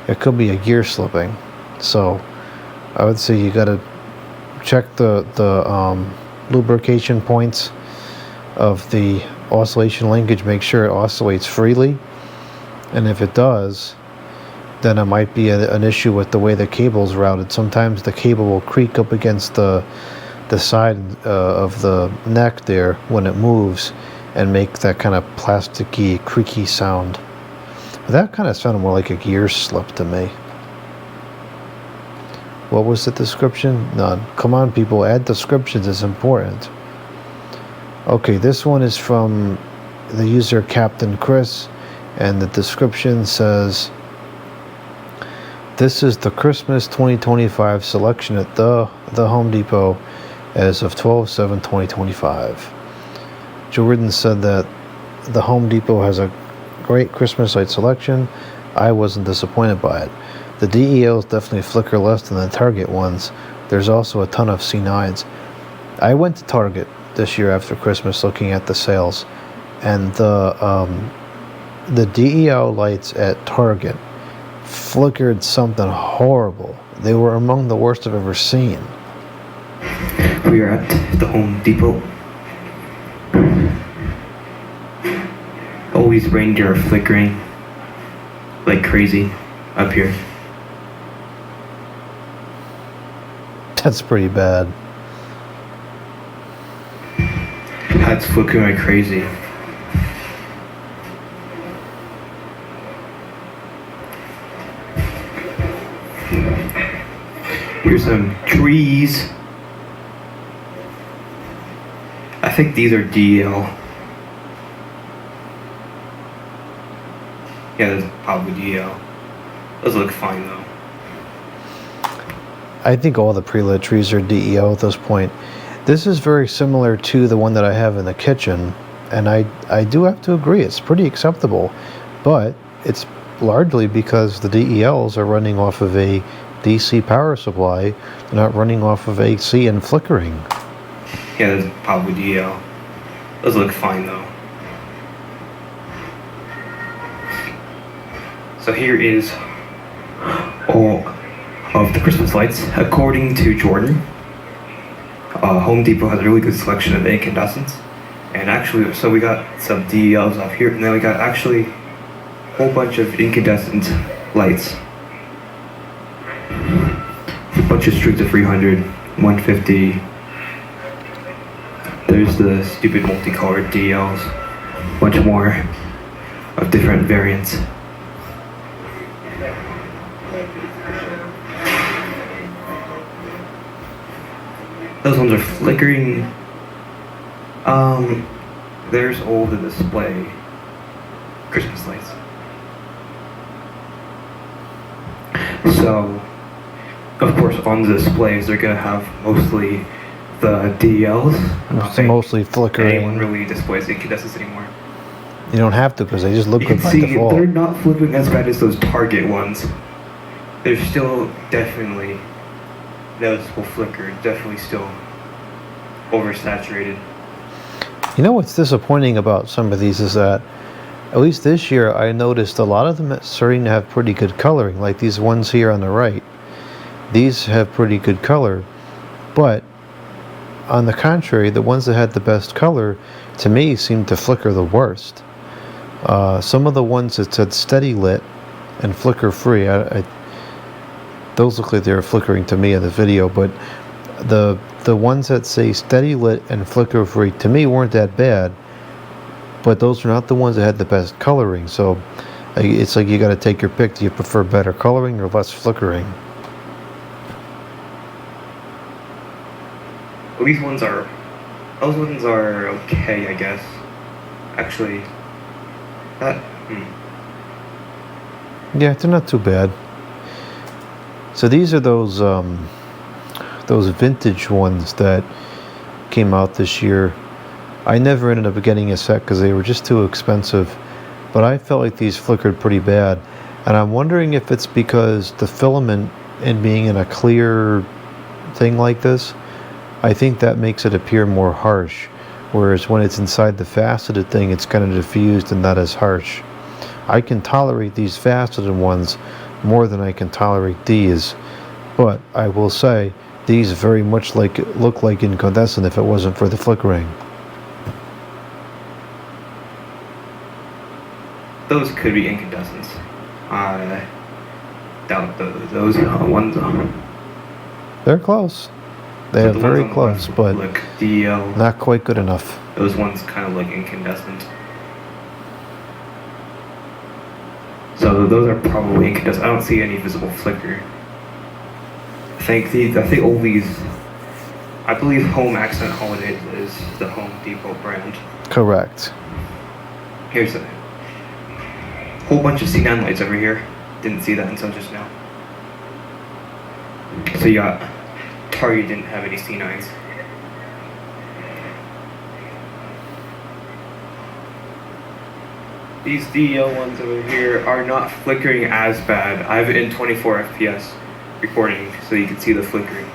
It could be a gear slipping. So I would say you got to check the lubrication points of the oscillation linkage. Make sure it oscillates freely, and if it does, then it might be an issue with the way the cable's routed. Sometimes the cable will creak up against the side of the neck there when it moves, and make that kind of plasticky, creaky sound. But that kind of sounded more like a gear slip to me. What was the description? None. Come on, people, add descriptions, it's important. Okay, this one is from the user Captain Chris, and the description says, this is the Christmas 2025 selection at the Home Depot. as of 12/7/2025. Jordan said that the Home Depot has a great Christmas light selection. I wasn't disappointed by it. The DELs definitely flicker less than the Target ones. There's also a ton of C9s. I went to Target this year after Christmas looking at the sales, and the DEL lights at Target flickered something horrible. They were among the worst I've ever seen. We are at the Home Depot. All these reindeer are flickering like crazy up here. That's pretty bad. That's flickering like crazy. Here's some trees. I think these are DL. Yeah, that's probably DL. Those look fine though. I think all the pre-lit trees are DEL at this point. This is very similar to the one that I have in the kitchen, and I do have to agree, it's pretty acceptable, but it's largely because the DELs are running off of a DC power supply. They're not running off of AC and flickering. Yeah, that's probably DL. Those look fine though. So here is all of the Christmas lights. According to Jordan, Home Depot has a really good selection of incandescents. And actually, so we got some DELs off here, and then we got actually a whole bunch of incandescent lights. A bunch of streaks of 300, 150. There's the stupid multicolored DLs. A bunch more of different variants. Those ones are flickering. There's all the display Christmas lights. So, of course, on the displays, they're gonna have mostly the DLs. It's mostly flickering. Anyone really displays incandescents anymore. You don't have to because they just look You good can by see default. they're not flickering as bad as those Target ones. They're still definitely noticeable flicker. Definitely still oversaturated. You know what's disappointing about some of these is that, at least this year, I noticed a lot of them are starting to have pretty good coloring, like these ones here on the right. These have pretty good color, but on the contrary, the ones that had the best color, to me, seemed to flicker the worst. Some of the ones that said steady lit and flicker free, those look like they were flickering to me in the video, but the ones that say steady lit and flicker free to me weren't that bad, but those are not the ones that had the best coloring. So it's like you got to take your pick. Do you prefer better coloring or less flickering? Well, those ones are okay, I guess. Actually, Yeah, they're not too bad. So these are those vintage ones that came out this year. I never ended up getting a set because they were just too expensive, but I felt like these flickered pretty bad, and I'm wondering if it's because the filament and being in a clear thing like this, I think that makes it appear more harsh, whereas when it's inside the faceted thing, it's kind of diffused and not as harsh. I can tolerate these faceted ones more than I can tolerate these, but I will say these very much look like incandescent if it wasn't for the flickering. those could be incandescents. I doubt those ones. They're close. They're very close, but like DL, not quite good enough. those ones kind of look incandescent. So those are probably incandescent. I don't see any visible flicker. I think all these. I believe Home Accent Holidays is the Home Depot brand. Correct. Here's a whole bunch of C9 lights over here. Didn't see that until just now. So you got Target didn't have any C9s. These DEL ones over here are not flickering as bad. I have it in 24 FPS recording so you can see the flickering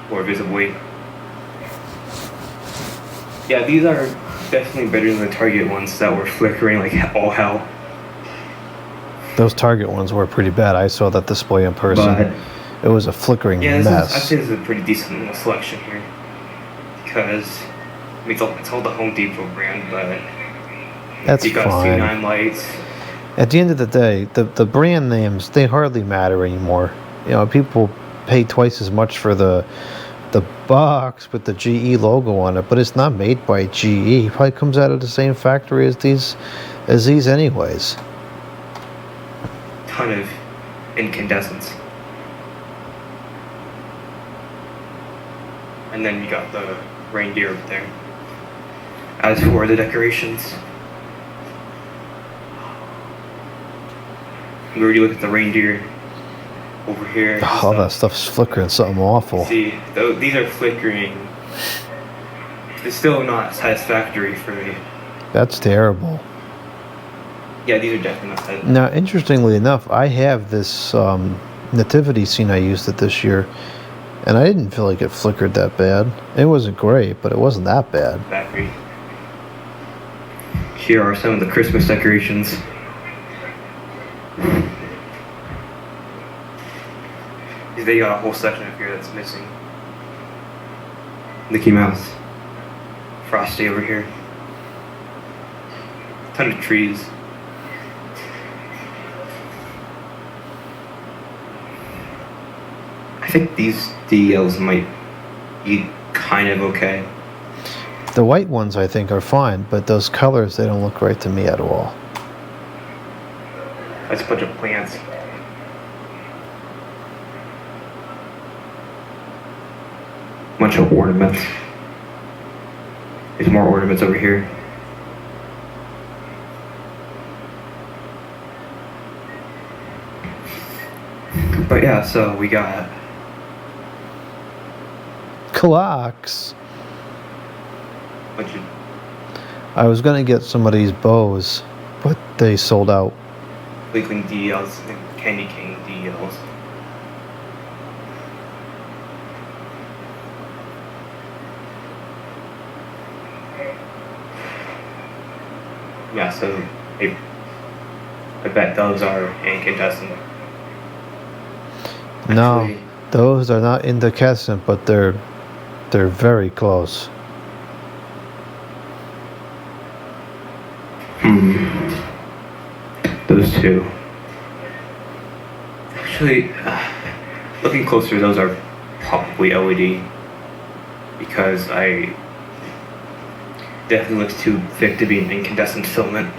more visibly. Yeah, these are definitely better than the Target ones that were flickering like all hell. Those Target ones were pretty bad. I saw that display in person. But it was a flickering yeah, mess. I'd say this is a pretty decent little selection here. Because I mean, it's all the Home Depot brand, but That's you got fine. C9 lights. At the end of the day, the brand names, they hardly matter anymore. You know, people pay twice as much for the box with the GE logo on it, but it's not made by GE. It probably comes out of the same factory as these anyways. Ton of incandescents. And then you got the reindeer up there. As for the decorations, we already looked at the reindeer over here. All that stuff's flickering something awful. See, these are flickering. It's still not satisfactory for me. That's terrible. Yeah, these are definitely not satisfactory. Now, interestingly enough, I have this nativity scene. I used it this year, and I didn't feel like it flickered that bad. It wasn't great, but it wasn't that bad. Factory. Here are some of the Christmas decorations. They got a whole section up here that's missing. Mickey Mouse. Frosty over here. Ton of trees. I think these DLs might be kind of okay. The white ones I think are fine, but those colors, they don't look right to me at all. That's a bunch of plants. Bunch of ornaments. There's more ornaments over here. But yeah, so we got Clocks. bunch of I was gonna get some of these bows, but they sold out. Weakling DLs and Candy King DLs. Yeah, so I bet those are incandescent. No, Actually, those are not incandescent, but they're very close. Those two. Actually, looking closer, those are probably LED because I definitely looks too thick to be an incandescent filament.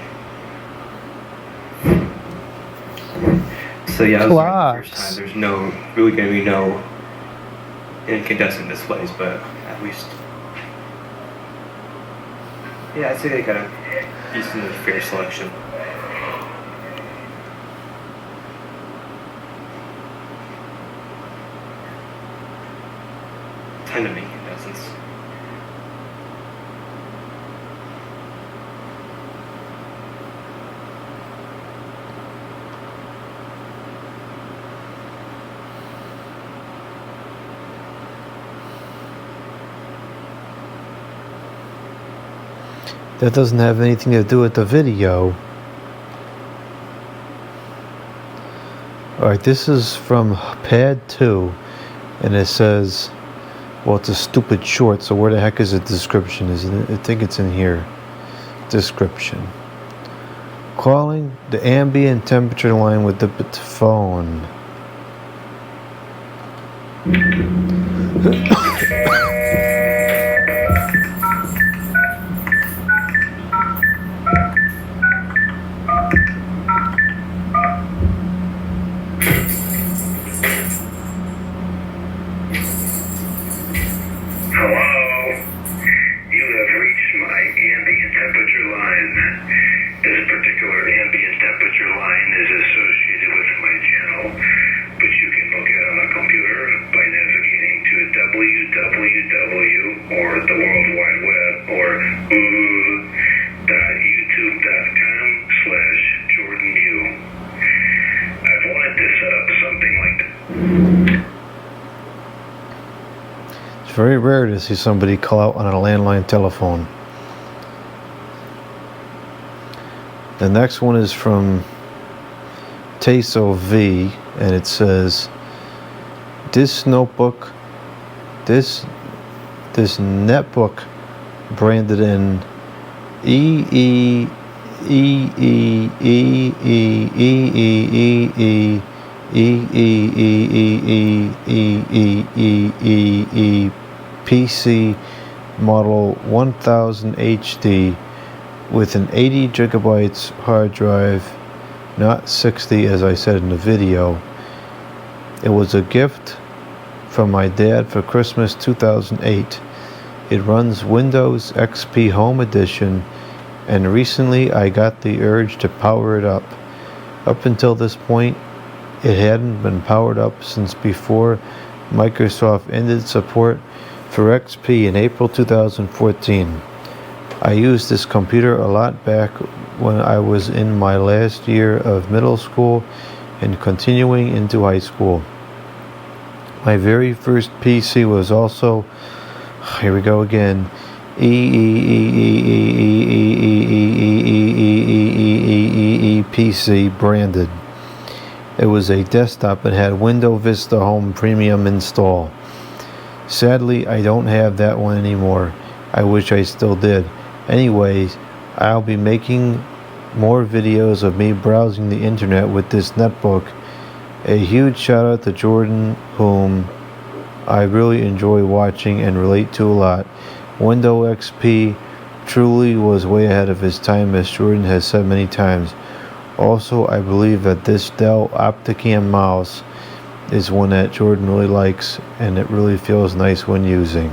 So yeah, that was the first time. There's really gonna be no incandescent displays, but at least, yeah, I'd say they got a decent and fair selection. Ton of incandescents. That doesn't have anything to do with the video. Alright, this is from Pad 2, and it says, well, it's a stupid short, so where the heck is the description, isn't it? I think it's in here. Description. Calling the ambient temperature line with the phone. www or the World Wide Web or very rare to see somebody call out on a landline telephone. The next one is from Teso V, and it says, this netbook branded in PC model 1000 HD with an 80 gigabytes hard drive, not 60 as I said in the video. It was a gift from my dad for Christmas 2008. It runs Windows XP Home Edition, and recently I got the urge to power it up. Up until this point, it hadn't been powered up since before Microsoft ended support for XP in April 2014. I used this computer a lot back when I was in my last year of middle school and continuing into high school. My very first PC was also, here we go again, PC branded. It was a desktop and had Windows Vista Home Premium install. Sadly, I don't have that one anymore. I wish I still did. Anyways, I'll be making more videos of me browsing the internet with this netbook. A huge shout out to Jordan, whom I really enjoy watching and relate to a lot. Windows XP truly was way ahead of his time, as Jordan has said many times. Also, I believe that this Dell Opticam mouse is one that Jordan really likes, and it really feels nice when using.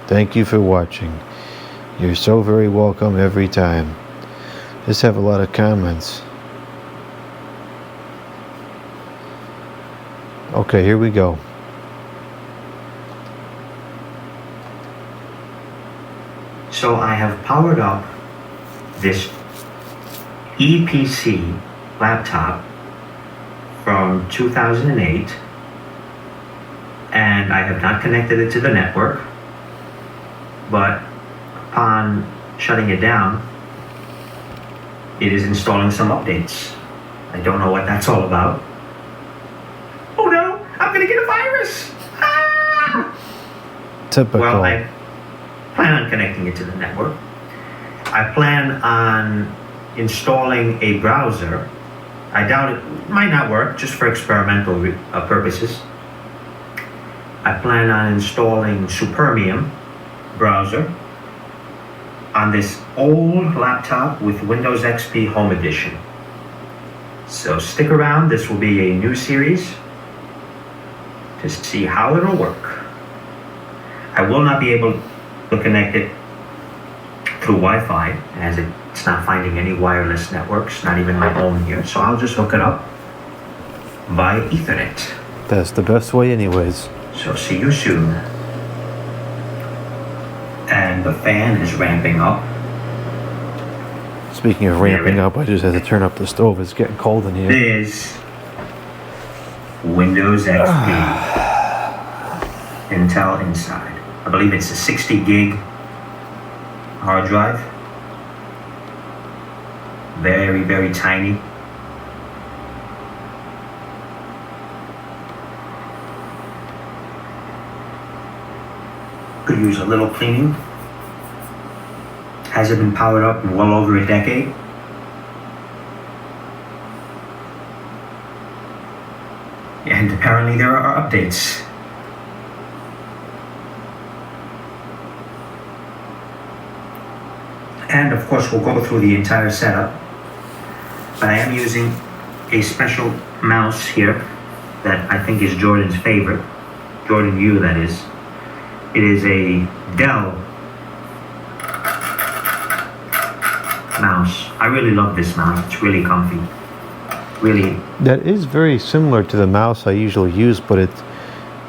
Thank you for watching. You're so very welcome every time. Just have a lot of comments. Okay, here we go. So I have powered up this EPC laptop from 2008, and I have not connected it to the network, but upon shutting it down, it is installing some updates. I don't know what that's all about. Oh no, I'm gonna get a virus! Ah! Typical. Well, I plan on connecting it to the network. I plan on installing a browser. I doubt it might not work, just for experimental purposes. I plan on installing Supermium browser on this old laptop with Windows XP Home Edition. So stick around, this will be a new series to see how it'll work. I will not be able to connect it through Wi-Fi, as it's not finding any wireless networks, not even my own here. So I'll just hook it up via Ethernet. That's the best way anyways. So see you soon. And the fan is ramping up. Speaking of ramping up, I just had to turn up the stove. It's getting cold in here. There's Windows XP. Intel inside. I believe it's a 60 gig hard drive. Very, very tiny. Could use a little cleaning. Hasn't been powered up in well over a decade. And apparently there are updates. And of course we'll go through the entire setup. But I am using a special mouse here that I think is Jordan's favorite. Jordan U, that is. It is a Dell mouse. I really love this mouse. It's really comfy. Really. That is very similar to the mouse I usually use, but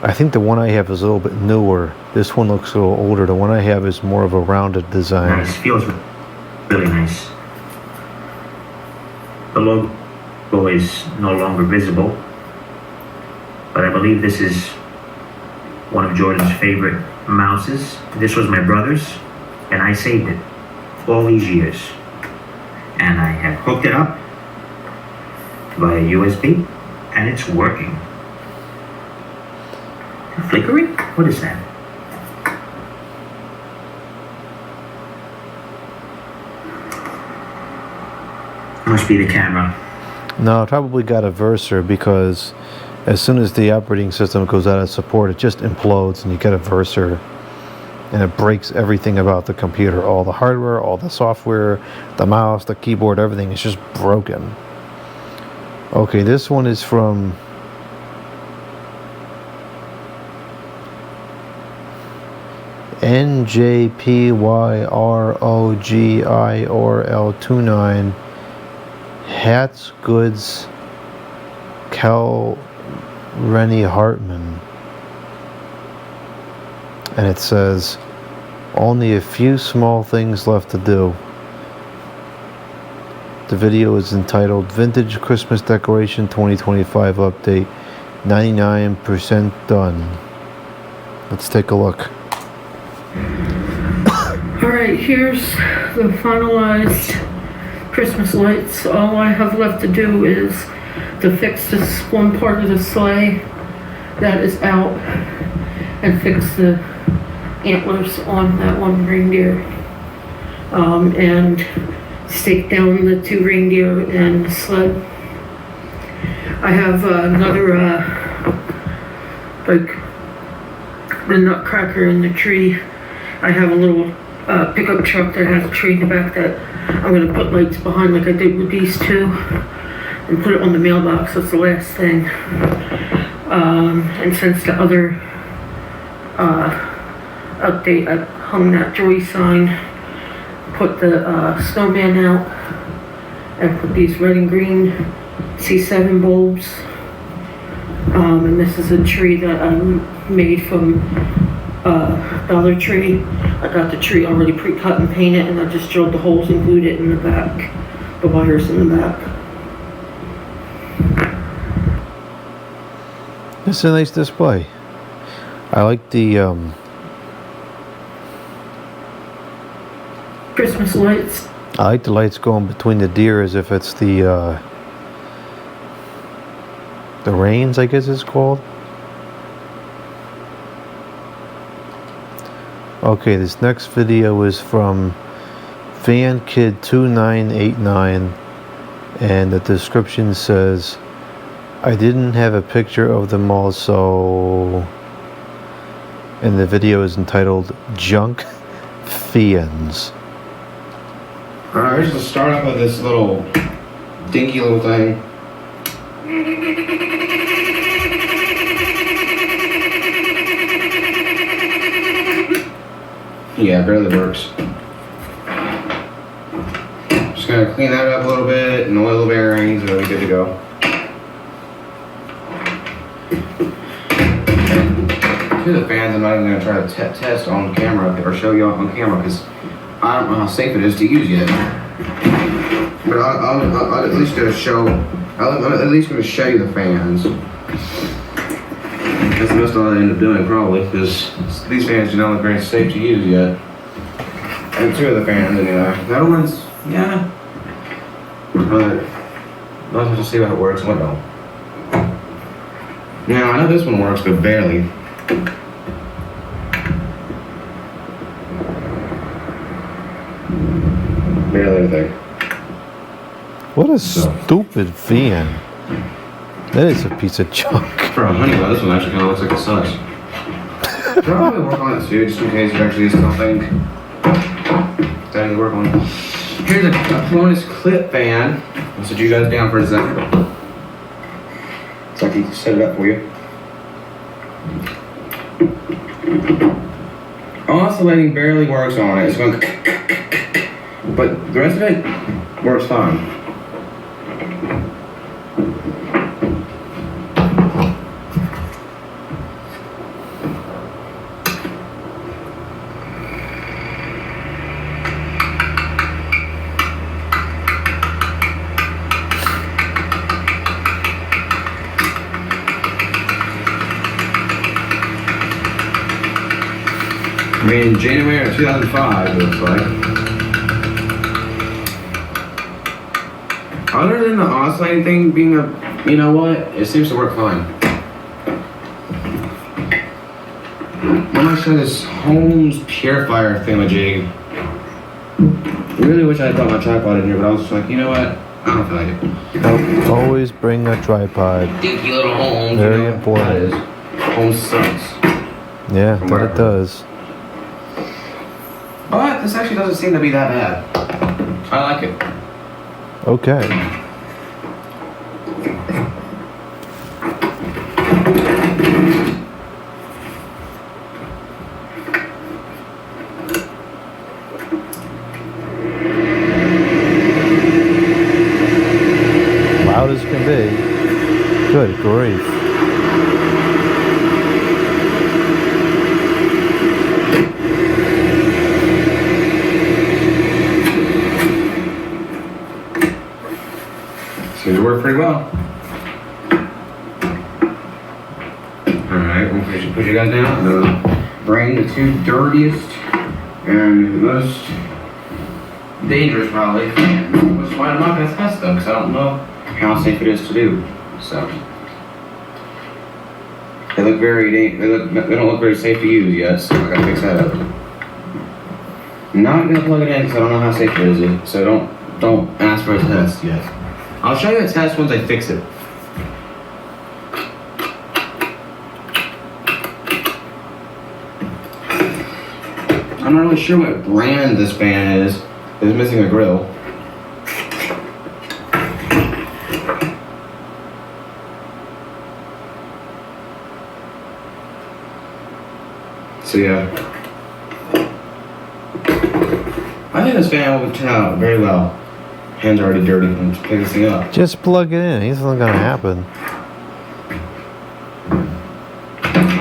I think the one I have is a little bit newer. This one looks a little older. The one I have is more of a rounded design. Nice. Feels really nice. The logo is no longer visible, but I believe this is one of Jordan's favorite mouses. This was my brother's, and I saved it all these years. And I have hooked it up via USB, and it's working. Flickering? What is that? Must be the camera. No, it probably got a versor because as soon as the operating system goes out of support, it just implodes and you get a versor and it breaks everything about the computer. All the hardware, all the software, the mouse, the keyboard, everything is just broken. Okay, this one is from NJPYROGIOR29 Hats Goods Cal Rennie Hartman, and it says only a few small things left to do. The video is entitled Vintage Christmas Decoration 2025 Update, 99% done. Let's take a look. Alright, here's the finalized Christmas lights. All I have left to do is to fix this one part of the sleigh that is out and fix the antlers on that one reindeer, and stake down the two reindeer and the sled. I have another like the nutcracker in the tree. I have a little pickup truck that has a tree in the back that I'm going to put lights behind like I did with these two and put it on the mailbox. That's the last thing. And since the other update, I hung that joy sign, put the snowman out, and put these red and green C7 bulbs. And this is a tree that I made from Dollar Tree. I got the tree already pre-cut and painted, and I just drilled the holes and glued it in the back, the wires in the back. It's a nice display. I like the Christmas lights. I like the lights going between the deer as if it's the reins, I guess it's called. Okay, this next video is from FanKid2989, and the description says, I didn't have a picture of them all, so... And the video is entitled Junk Fiends. Alright, here's the startup of this little dinky little thing. Yeah, it barely works. Just gonna clean that up a little bit and oil the bearings and it'll be good to go. Two of the fans I'm not even gonna try to test on camera or show you on camera because I don't know how safe it is to use yet. But I'll at least gonna show. I'm at least gonna show you the fans. That's the most I'll end up doing probably, because these fans do not look very safe to use yet. And two of the fans anyway. The other ones, yeah. But I'll have to see how it works and what don't. Now I know this one works, but barely. Barely anything. What a stupid fan. That is a piece of junk. For a honey, this one actually kind of looks like it sucks. Should I probably work on it too, just in case it actually is something that I need to work on. Here's a Pelanus clip fan. I'll sit you guys down for a second. So I can set it up for you. Oscillating barely works on it. It's going but the rest of it works fine. in January of 2005, it looks like. Other than the oscillating thing being a, you know what, it seems to work fine. I'm gonna show this Holmes purifier thingamajig. Really wish I had brought my tripod in here, but I was just like, you know what, I don't feel like it. Nope, always bring a tripod. Dinky little Holmes. Very you know, important. That is. Holmes sucks. Yeah, but it does. But this actually doesn't seem to be that bad. I like it. Okay. Loud as can be. Good grief. Seems to work pretty well. Alright, we'll put you guys down. Bring the two dirtiest and most dangerous probably. Which is why I'm not going to test them, because I don't know how safe it is to do. So they look they don't look very safe to use yet, so I gotta fix that up. I'm not gonna plug it in because I don't know how safe it is, so don't ask for a test yet. I'll show you a test once I fix it. I'm not really sure what brand this fan is. It's missing a grill. So yeah. I think this fan will turn out very well. Hands are already dirty from picking this thing up. Just plug it in. It's not gonna happen. I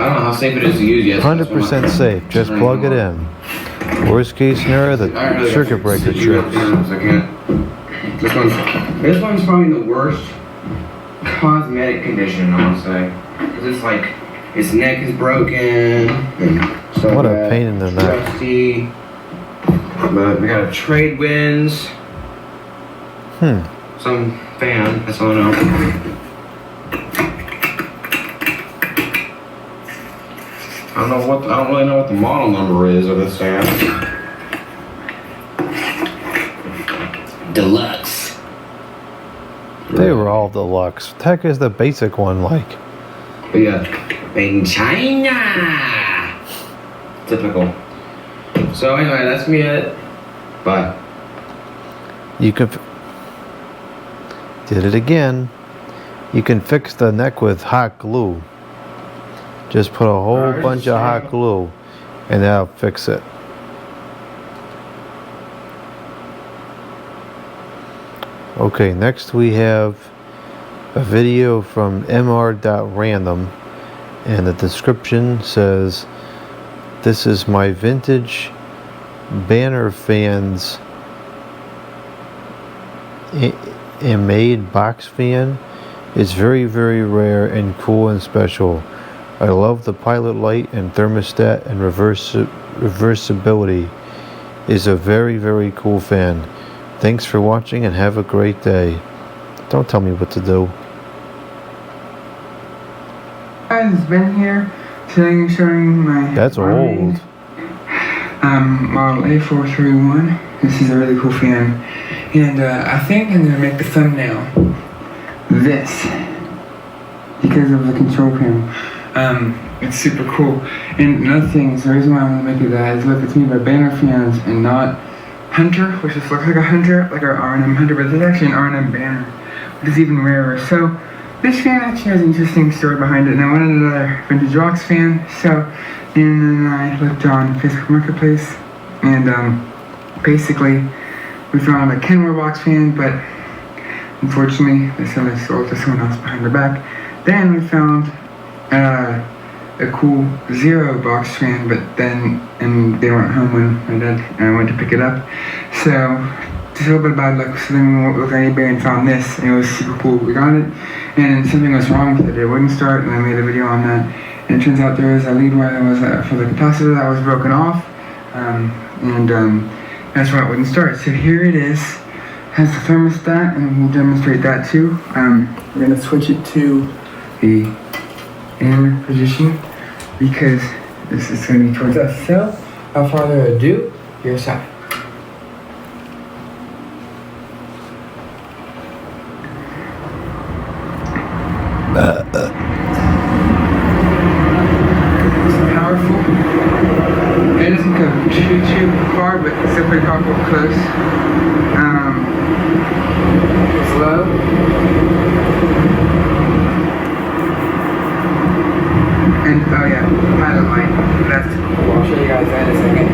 don't know how safe it is to use yet. 100% safe. Just plug it in. Worst case scenario, the circuit breaker trips. This one's probably the worst cosmetic condition, I would say. Because it's like, its neck is broken and stuff. What a pain in the neck. Dusty. But we got a trade winds. Some fan, that's all I know. I don't really know what the model number is of this fan. Deluxe. They were all deluxe. Tech is the basic one, like. But yeah, made in China. Typical. So anyway, that's me it. Bye. You can. Did it again. You can fix the neck with hot glue. Just put a whole bunch of hot glue and that'll fix it. Okay, next we have a video from mr.random and the description says, "This is my vintage banner fans and made box fan. It's very, very rare and cool and special. I love the pilot light and thermostat and reversibility. Is a very, very cool fan. Thanks for watching and have a great day." Don't tell me what to do. Guys, it's Ben here. Today I'm showing my That's old. Model A431. This is a really cool fan. And I think I'm going to make the thumbnail this because of the control panel. It's super cool. And another thing is the reason why I'm going to make it that is look, it's made by banner fans and not Hunter, which just looks like a Hunter, like our R&M Hunter, but it's actually an R&M banner, which is even rarer. So this fan actually has an interesting story behind it. And I wanted another vintage rocks fan, so then I looked on Facebook Marketplace, and basically we found a Kenmore box fan, but unfortunately they said they sold to someone else behind their back. Then we found a cool Zero box fan, but then they weren't home when my dad and I went to pick it up. So just a little bit of bad luck. So then we went with eBay and found this, and it was super cool. We got it, and something was wrong with it. It wouldn't start, and I made a video on that. And it turns out there was a lead wire that was for the capacitor that was broken off, That's why it wouldn't start. So here it is. Has the thermostat, and we'll demonstrate that too. We're gonna switch it to the in position because this is gonna be towards us. So, without further ado, here's how. It's powerful. It doesn't go too far, but it's still pretty powerful close. It's low. And oh yeah, pilot light. That's cool. I'll show you guys that in a second.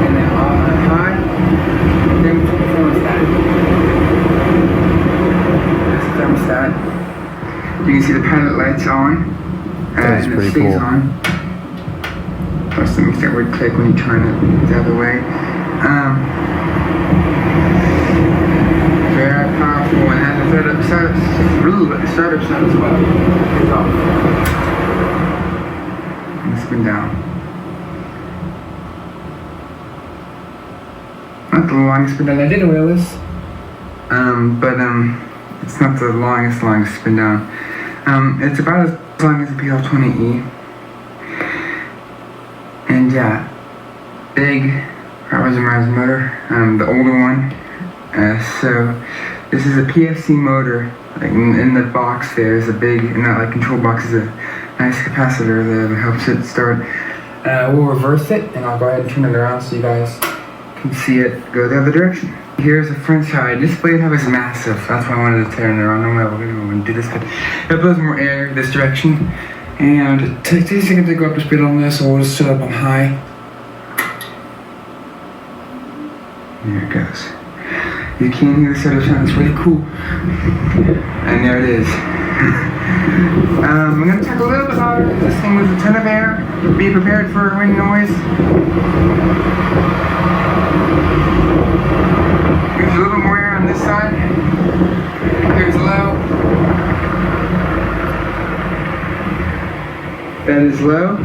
And then high. Then we put the thermostat. That's the thermostat. You can see the pilot lights on. That's and pretty it stays cool. on. Plus that makes that weird click when you turn it the other way. Very powerful and has a startup shot as well. It's off. And spin down. Not the longest spin down. I did a wheelless. But it's not the longest spin down. It's about as long as the PL20E. And yeah, big Rousing motor, the older one. So this is a PFC motor. Like in the box there's a big, in that like control box is a nice capacitor that helps it start. We'll reverse it and I'll go ahead and turn it around so you guys can see it go the other direction. Here's the front side. This blade hub is massive. That's why I wanted to turn it around. I'm going to do this, but it blows more air this direction. And it takes a second to go up to speed on this, so we'll just set up on high. There it goes. You can hear the setup sound, it's really cool. And there it is. I'm going to talk a little bit louder. This thing moves a ton of air. Be prepared for wind noise. There's a little bit more air on this side. There's low. That is low.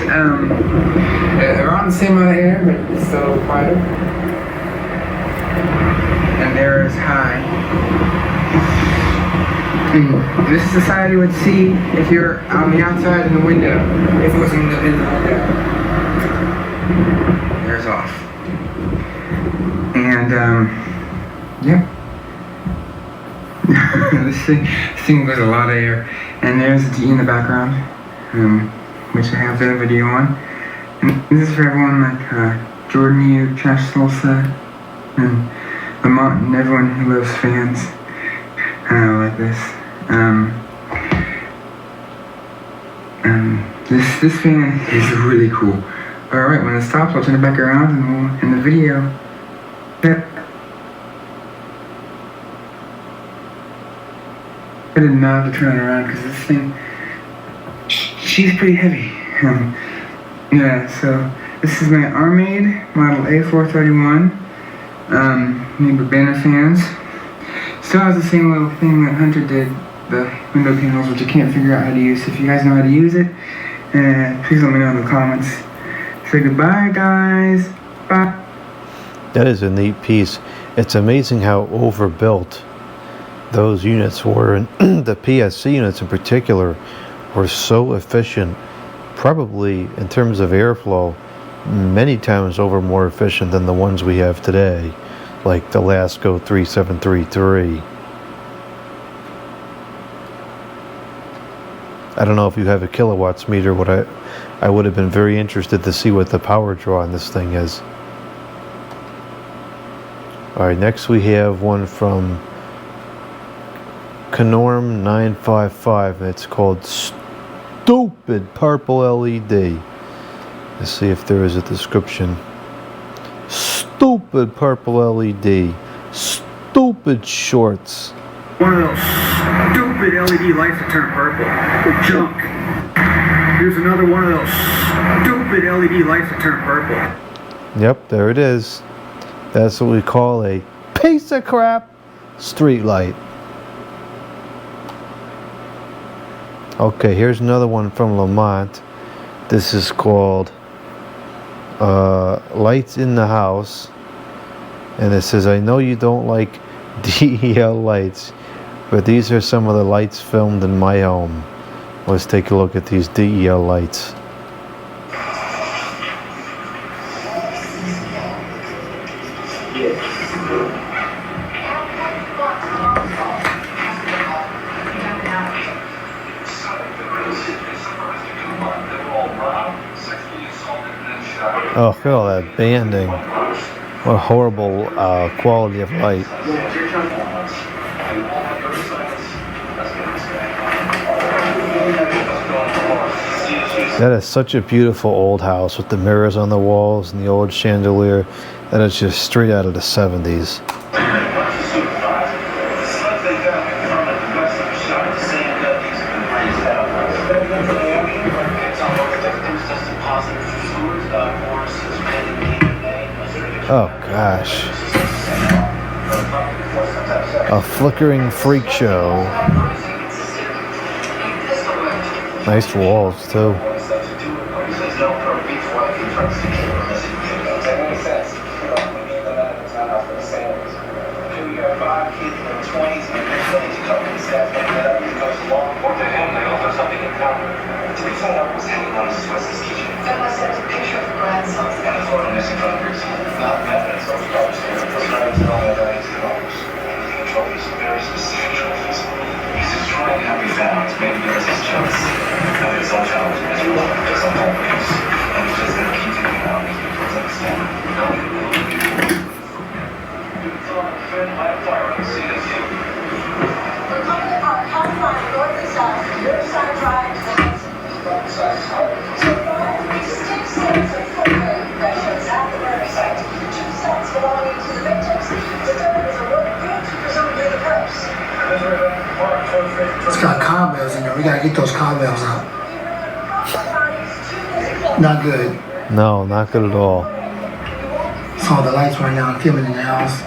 Around the same amount of air, but it's still quieter. And there is high. And this is the side you would see if you're on the outside in the window. If it was in the window. There's off. And yep. this thing goes a lot of air. And there's the D in the background, which I have done a video on. And this is for everyone like Jordan U, Trash Salsa, and Lamont, and everyone who loves fans like this. This fan is really cool. Alright, when it stops, I'll turn it back around and we'll end the video. I did not have to turn it around because this thing, she's pretty heavy. Yeah, so this is my Armade model A431, made by Banner fans. Still has the same little thing that Hunter did, the window panels, which I can't figure out how to use. If you guys know how to use it, please let me know in the comments. Say goodbye, guys. Bye. That is a neat piece. It's amazing how overbuilt those units were, and the PSC units in particular were so efficient, probably in terms of airflow, many times over more efficient than the ones we have today, like the Lasco 3733. I don't know if you have a kilowatts meter. I would have been very interested to see what the power draw on this thing is. Alright, next we have one from Canorm 955, and it's called Stupid Purple LED. Let's see if there is a description. Stupid purple LED. Stupid shorts. One of those stupid LED lights that turn purple. Junk. Here's another one of those stupid LED lights that turn purple. Yep, there it is. That's what we call a piece of crap street light. Okay, here's another one from Lamont. This is called lights in the house, and it says, I know you don't like DEL lights, but these are some of the lights filmed in my home. Let's take a look at these DEL lights. Oh, look at all that banding. What a horrible quality of light. That is such a beautiful old house with the mirrors on the walls and the old chandelier. That is just straight out of the 70s. Oh gosh. A flickering freak show. Nice walls too. It's got cobwebs in there. We gotta get those cobwebs out. Not good. No, not good at all. Saw the lights right now filming in the house.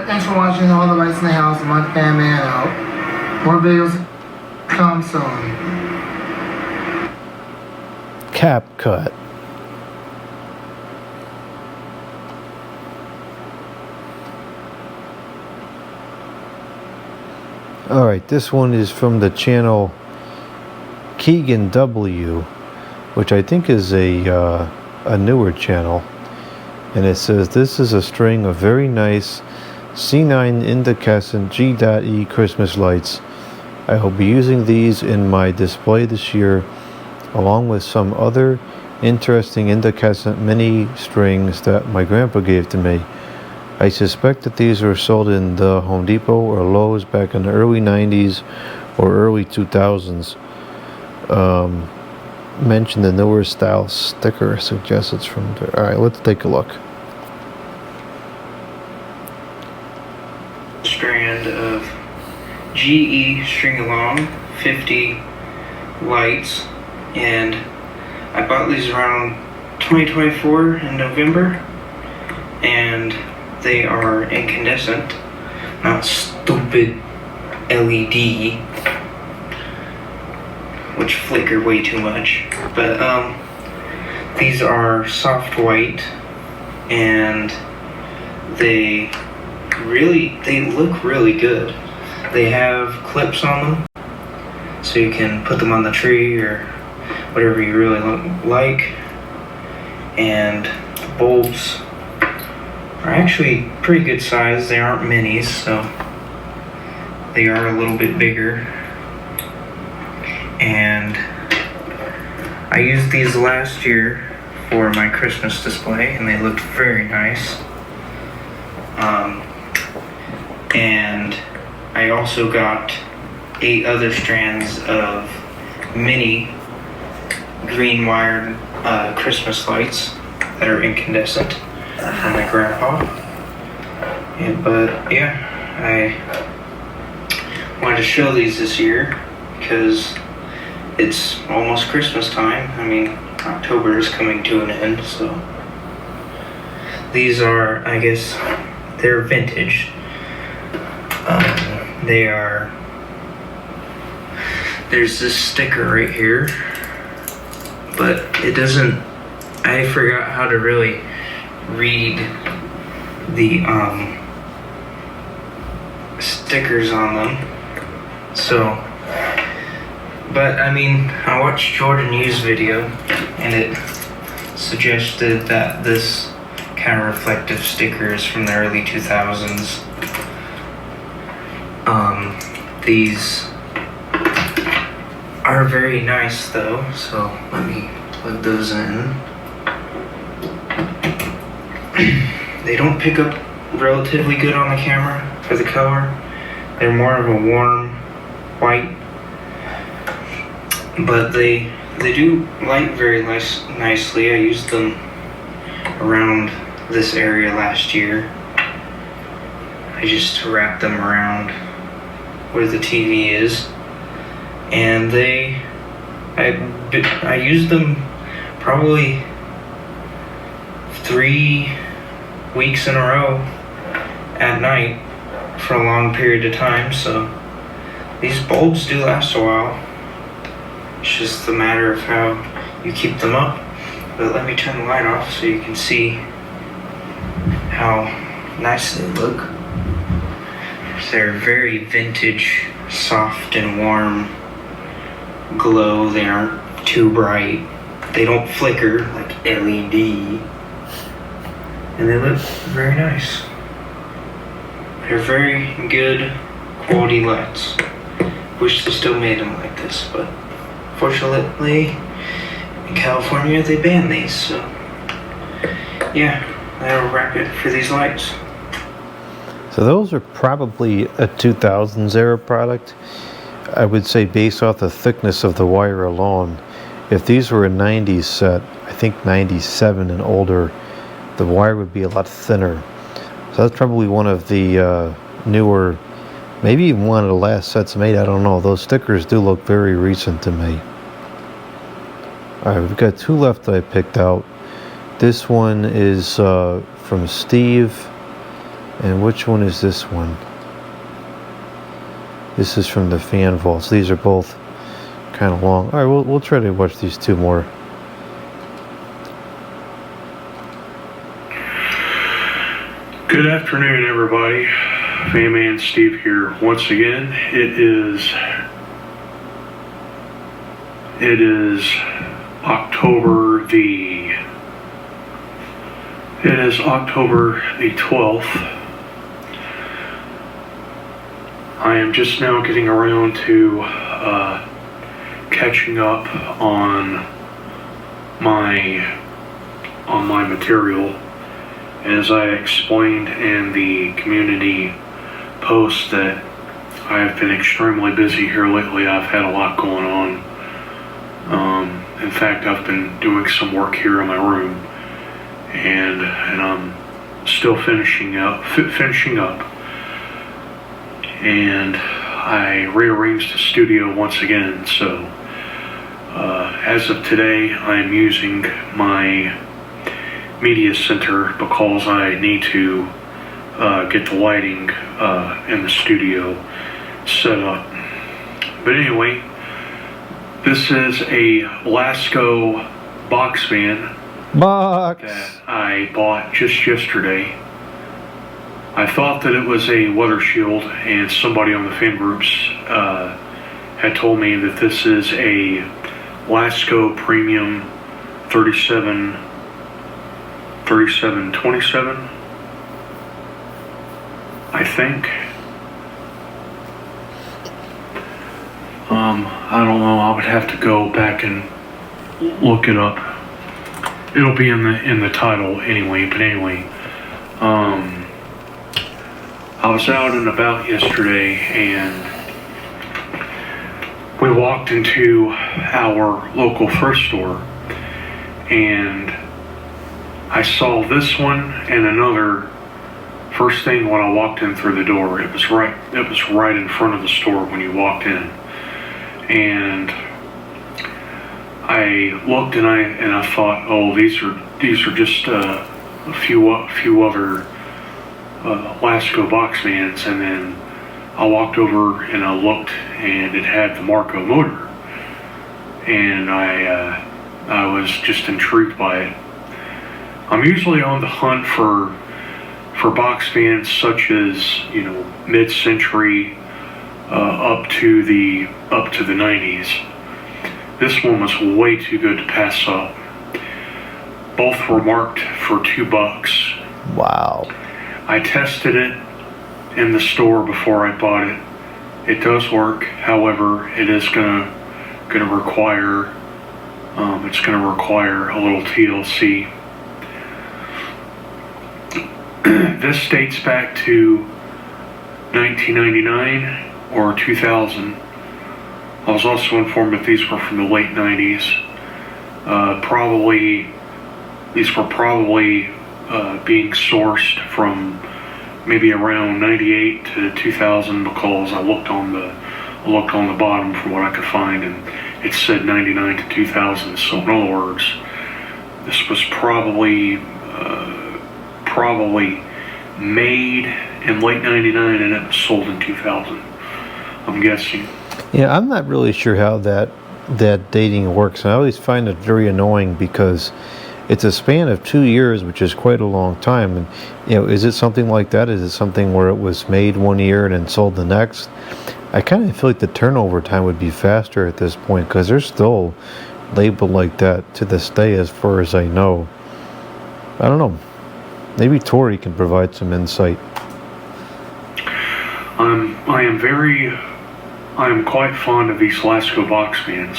Thanks for watching All the Lights in the House. My fan man out. More videos come soon. Cap cut. Alright, this one is from the channel Keegan W, which I think is a newer channel. And it says, this is a string of very nice C9 incandescent G.E Christmas lights. I will be using these in my display this year, along with some other interesting incandescent mini strings that my grandpa gave to me. I suspect that these were sold in the Home Depot or Lowe's back in the early 90s or early 2000s. Mention the newer style sticker suggests it's from there. Alright, let's take a look. Strand of GE string along 50 lights, and I bought these around 2024 in November, and they are incandescent, not stupid LED, which flicker way too much. But these are soft white, and they look really good. They have clips on them, so you can put them on the tree or whatever you really like. And the bulbs are actually pretty good size. They aren't minis, so they are a little bit bigger. And I used these last year for my Christmas display, and they looked very nice. And I also got 8 other strands of mini green wired Christmas lights that are incandescent from my grandpa. But yeah, I wanted to show these this year because it's almost Christmas time. I mean, October is coming to an end, so these are, I guess, they're vintage. They are, there's this sticker right here, but it doesn't, I forgot how to really read the stickers on them. So, but I mean, I watched Jordan Yu's video and it suggested that this kind of reflective sticker is from the early 2000s. These are very nice though, so let me plug those in. They don't pick up relatively good on the camera for the color. They're more of a warm white, but they do light very nicely. I used them around this area last year. I just wrapped them around where the TV is, and I used them probably 3 weeks in a row at night for a long period of time, so these bulbs do last a while. It's just a matter of how you keep them up. But let me turn the light off so you can see how nice they look. They're very vintage, soft and warm glow. They aren't too bright. They don't flicker like LED. And they look very nice. They're very good quality lights. Wish they still made them like this, but fortunately in California they banned these, so yeah, that'll wrap it for these lights. So those are probably a 2000s era product. I would say based off the thickness of the wire alone. If these were a 90s set, I think 97 and older, the wire would be a lot thinner. So that's probably one of the newer, maybe even one of the last sets made. I don't know. Those stickers do look very recent to me. Alright, we've got 2 left that I picked out. This one is from Steve. And which one is this one? This is from the fan vaults. These are both kind of long. Alright, we'll try to watch these 2 more. Good afternoon, everybody. Fan Steve here once again. It is October the 12th. I am just now getting around to catching up on my material. As I explained in the community post that I have been extremely busy here lately. I've had a lot going on. In fact, I've been doing some work here in my room, and I'm still finishing up. And I rearranged the studio once again. So as of today, I'm using my media center because I need to get the lighting in the studio set up. But anyway, this is a Lasco box fan that I bought just yesterday. I thought that it was a weather shield, and somebody on the fan groups had told me that this is a Lasco Premium 3727, I think. I don't know, I would have to go back and look it up. It'll be in the title anyway. But anyway, I was out and about yesterday, and we walked into our local thrift store, and I saw this one and another. First thing when I walked in through the door, it was right in front of the store when you walked in, and I looked and I thought, oh, these are just a few other Lasco box fans, and then I walked over and I looked, and it had the Marco motor, and I was just intrigued by it. I'm usually on the hunt for box fans such as, you know, mid-century up to the 90s. This one was way too good to pass up. Both were marked for $2. Wow. I tested it in the store before I bought it. It does work. However, it is gonna require a little TLC. This dates back to 1999 or 2000. I was also informed that these were from the late 90s. These were probably being sourced from maybe around 98 to 2000, because I looked on the bottom for what I could find, and it said 99 to 2000. So in other words, this was probably made in late 99 and it was sold in 2000, I'm guessing. Yeah, I'm not really sure how that dating works. I always find it very annoying because it's a span of 2 years, which is quite a long time. And, you know, is it something like that? Is it something where it was made 1 year and then sold the next? I kind of feel like the turnover time would be faster at this point, because they're still labeled like that to this day, as far as I know. I don't know. Maybe Tori can provide some insight. I am quite fond of these Lasco box fans,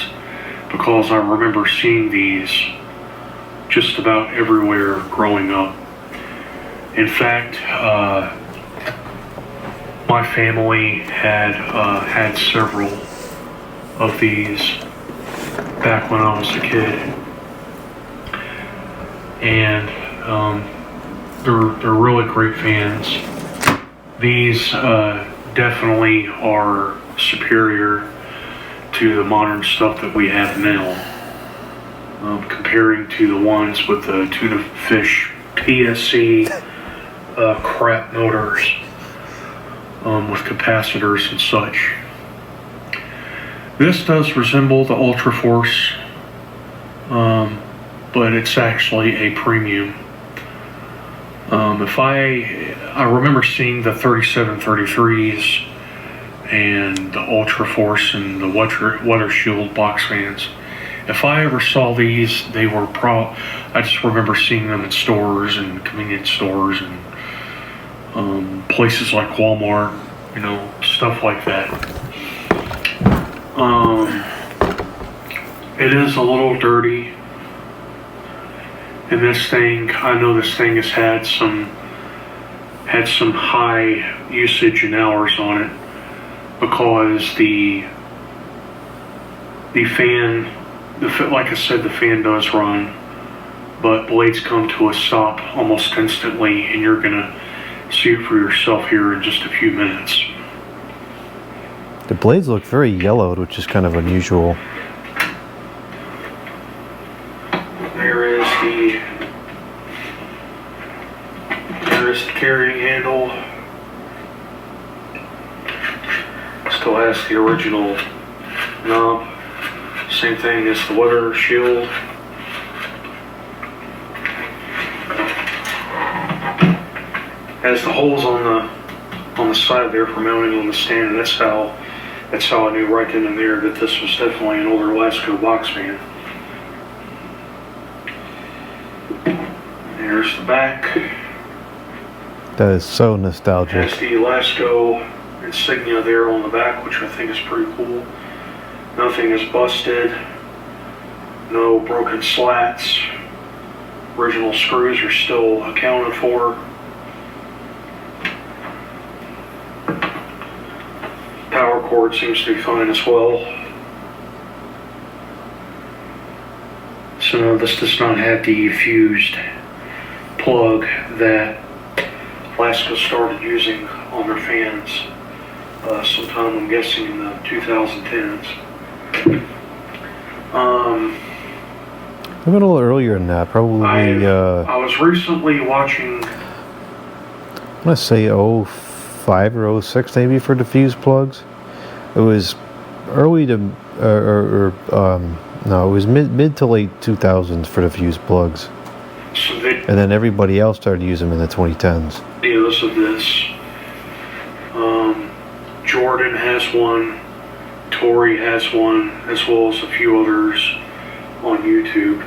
because I remember seeing these just about everywhere growing up. In fact, my family had several of these back when I was a kid, and they're really great fans. These definitely are superior to the modern stuff that we have now, comparing to the ones with the tuna fish PSC crap motors with capacitors and such. This does resemble the Ultra Force, but it's actually a premium. I remember seeing the 3733s and the Ultra Force and the Weather Shield box fans. If I ever saw these, they were I just remember seeing them in stores and convenience stores and places like Walmart, you know, stuff like that. It is a little dirty. And this thing, I know this thing has had some high usage and hours on it, because the fan, like I said, the fan does run, but blades come to a stop almost instantly, and you're gonna see it for yourself here in just a few minutes. The blades look very yellowed, which is kind of unusual. There is the carrying handle. Still has the original knob. Same thing as the Weather Shield. Has the holes on the side there for mounting on the stand, and that's how I knew right then and there that this was definitely an older Lasco box fan. There's the back. That is so nostalgic. Has the Lasco insignia there on the back, which I think is pretty cool. Nothing is busted. No broken slats. Original screws are still accounted for. Power cord seems to be fine as well. So this does not have the fused plug that Lasco started using on their fans sometime, I'm guessing, in the 2010s. A little earlier than that, probably. I was recently watching. I want to say 05 or 06 maybe for the fuse plugs. It was early to, no, it was mid to late 2000s for the fuse plugs. So and then everybody else started using them in the 2010s. Videos of this. Jordan has one. Tori has one, as well as a few others on YouTube.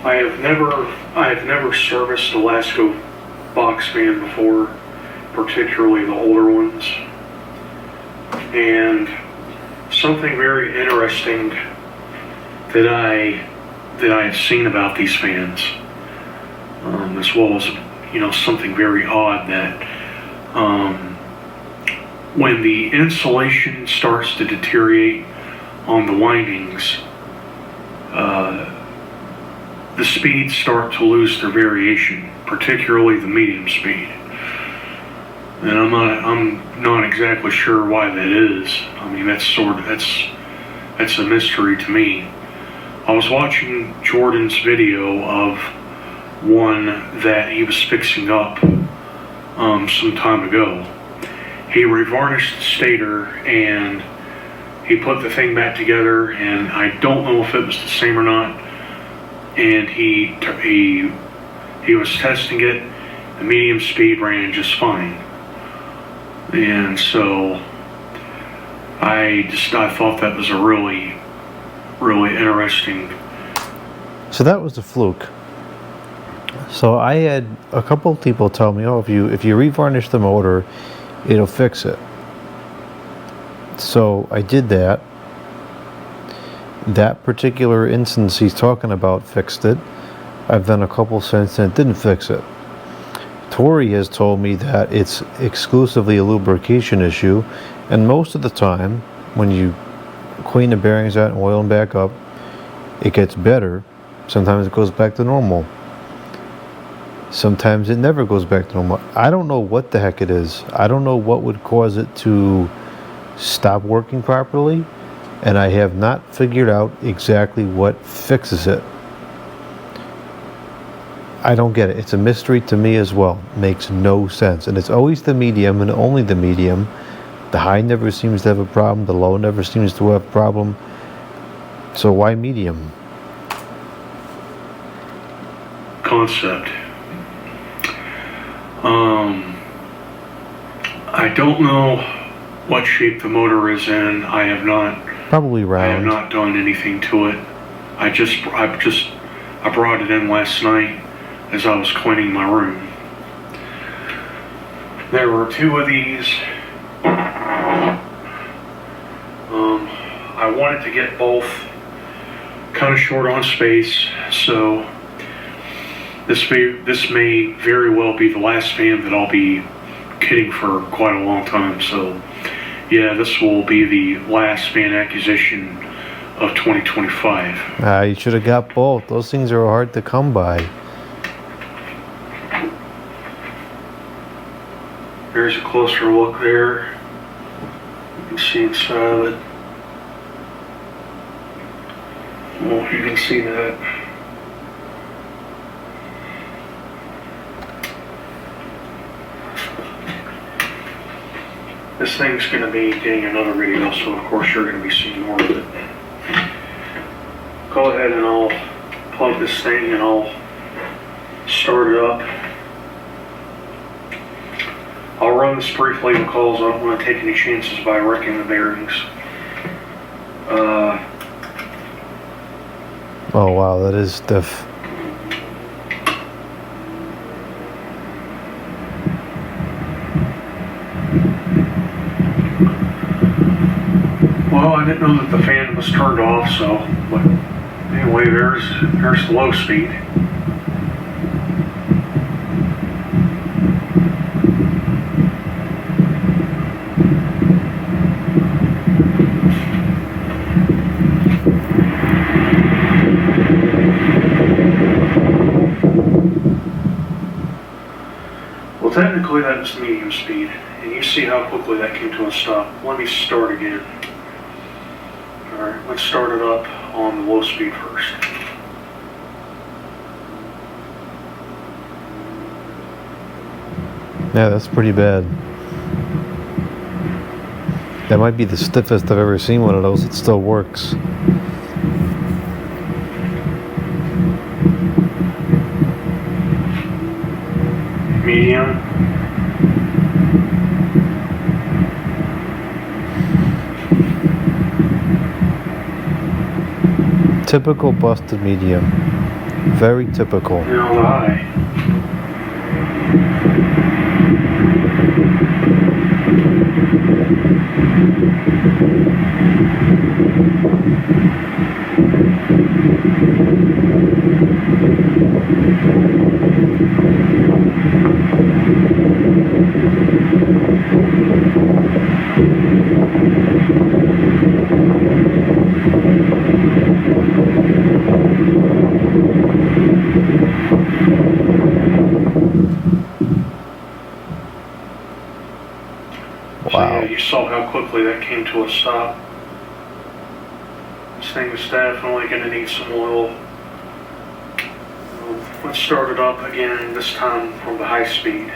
I have never serviced a Lasco box fan before, particularly the older ones. And something very interesting that I've seen about these fans, as well as something very odd that when the insulation starts to deteriorate on the windings, the speeds start to lose their variation, particularly the medium speed. And I'm not exactly sure why that is. I mean, that's a mystery to me. I was watching Jordan's video of one that he was fixing up some time ago. He revarnished the stator and he put the thing back together, and I don't know if it was the same or not. And he was testing it. The medium speed ran just fine. And so I thought that was a really, really interesting. So that was a fluke. So I had a couple of people tell me, oh, if you revarnish the motor, it'll fix it. So I did that. That particular instance he's talking about fixed it. I've done a couple since and it didn't fix it. Tori has told me that it's exclusively a lubrication issue, and most of the time when you clean the bearings out and oil them back up, it gets better. Sometimes it goes back to normal. Sometimes it never goes back to normal. I don't know what the heck it is. I don't know what would cause it to stop working properly, and I have not figured out exactly what fixes it. I don't get it. It's a mystery to me as well. Makes no sense. And it's always the medium and only the medium. The high never seems to have a problem. The low never seems to have a problem. So why medium? Concept. I don't know what shape the motor is in. I have not. Probably round. I have not done anything to it. I brought it in last night as I was cleaning my room. There were two of these. I wanted to get both kind of short on space, so this may very well be the last fan that I'll be kitting for quite a long time. So yeah, this will be the last fan acquisition of 2025. You should have got both. Those things are hard to come by. There's a closer look there. You can see inside of it. Well, you can see that. This thing's going to be getting another video, so of course you're going to be seeing more of it. Go ahead and I'll plug this thing and I'll start it up. I'll run this briefly because I don't want to take any chances by wrecking the bearings. Oh wow, that is stiff. Well, I didn't know that the fan was turned off, so, but anyway, there's the low speed. Well, technically that's medium speed, and you see how quickly that came to a stop. Let me start again. Alright, let's start it up on the low speed first. Yeah, that's pretty bad. That might be the stiffest I've ever seen one of those. It still works. Medium. Typical busted medium. Very typical. Now the high. Wow. So yeah, you saw how quickly that came to a stop. This thing is definitely going to need some oil. Let's start it up again, this time from the high speed.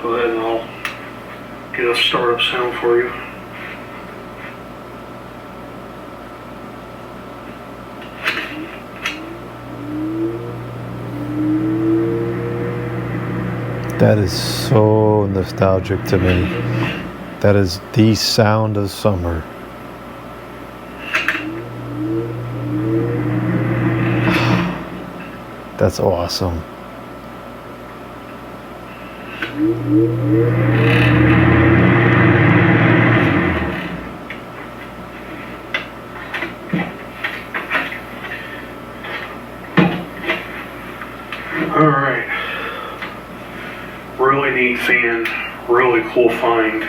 Go ahead and I'll get a startup sound for you. That is so nostalgic to me. That is the sound of summer. That's awesome. Alright. Really neat fan, really cool find.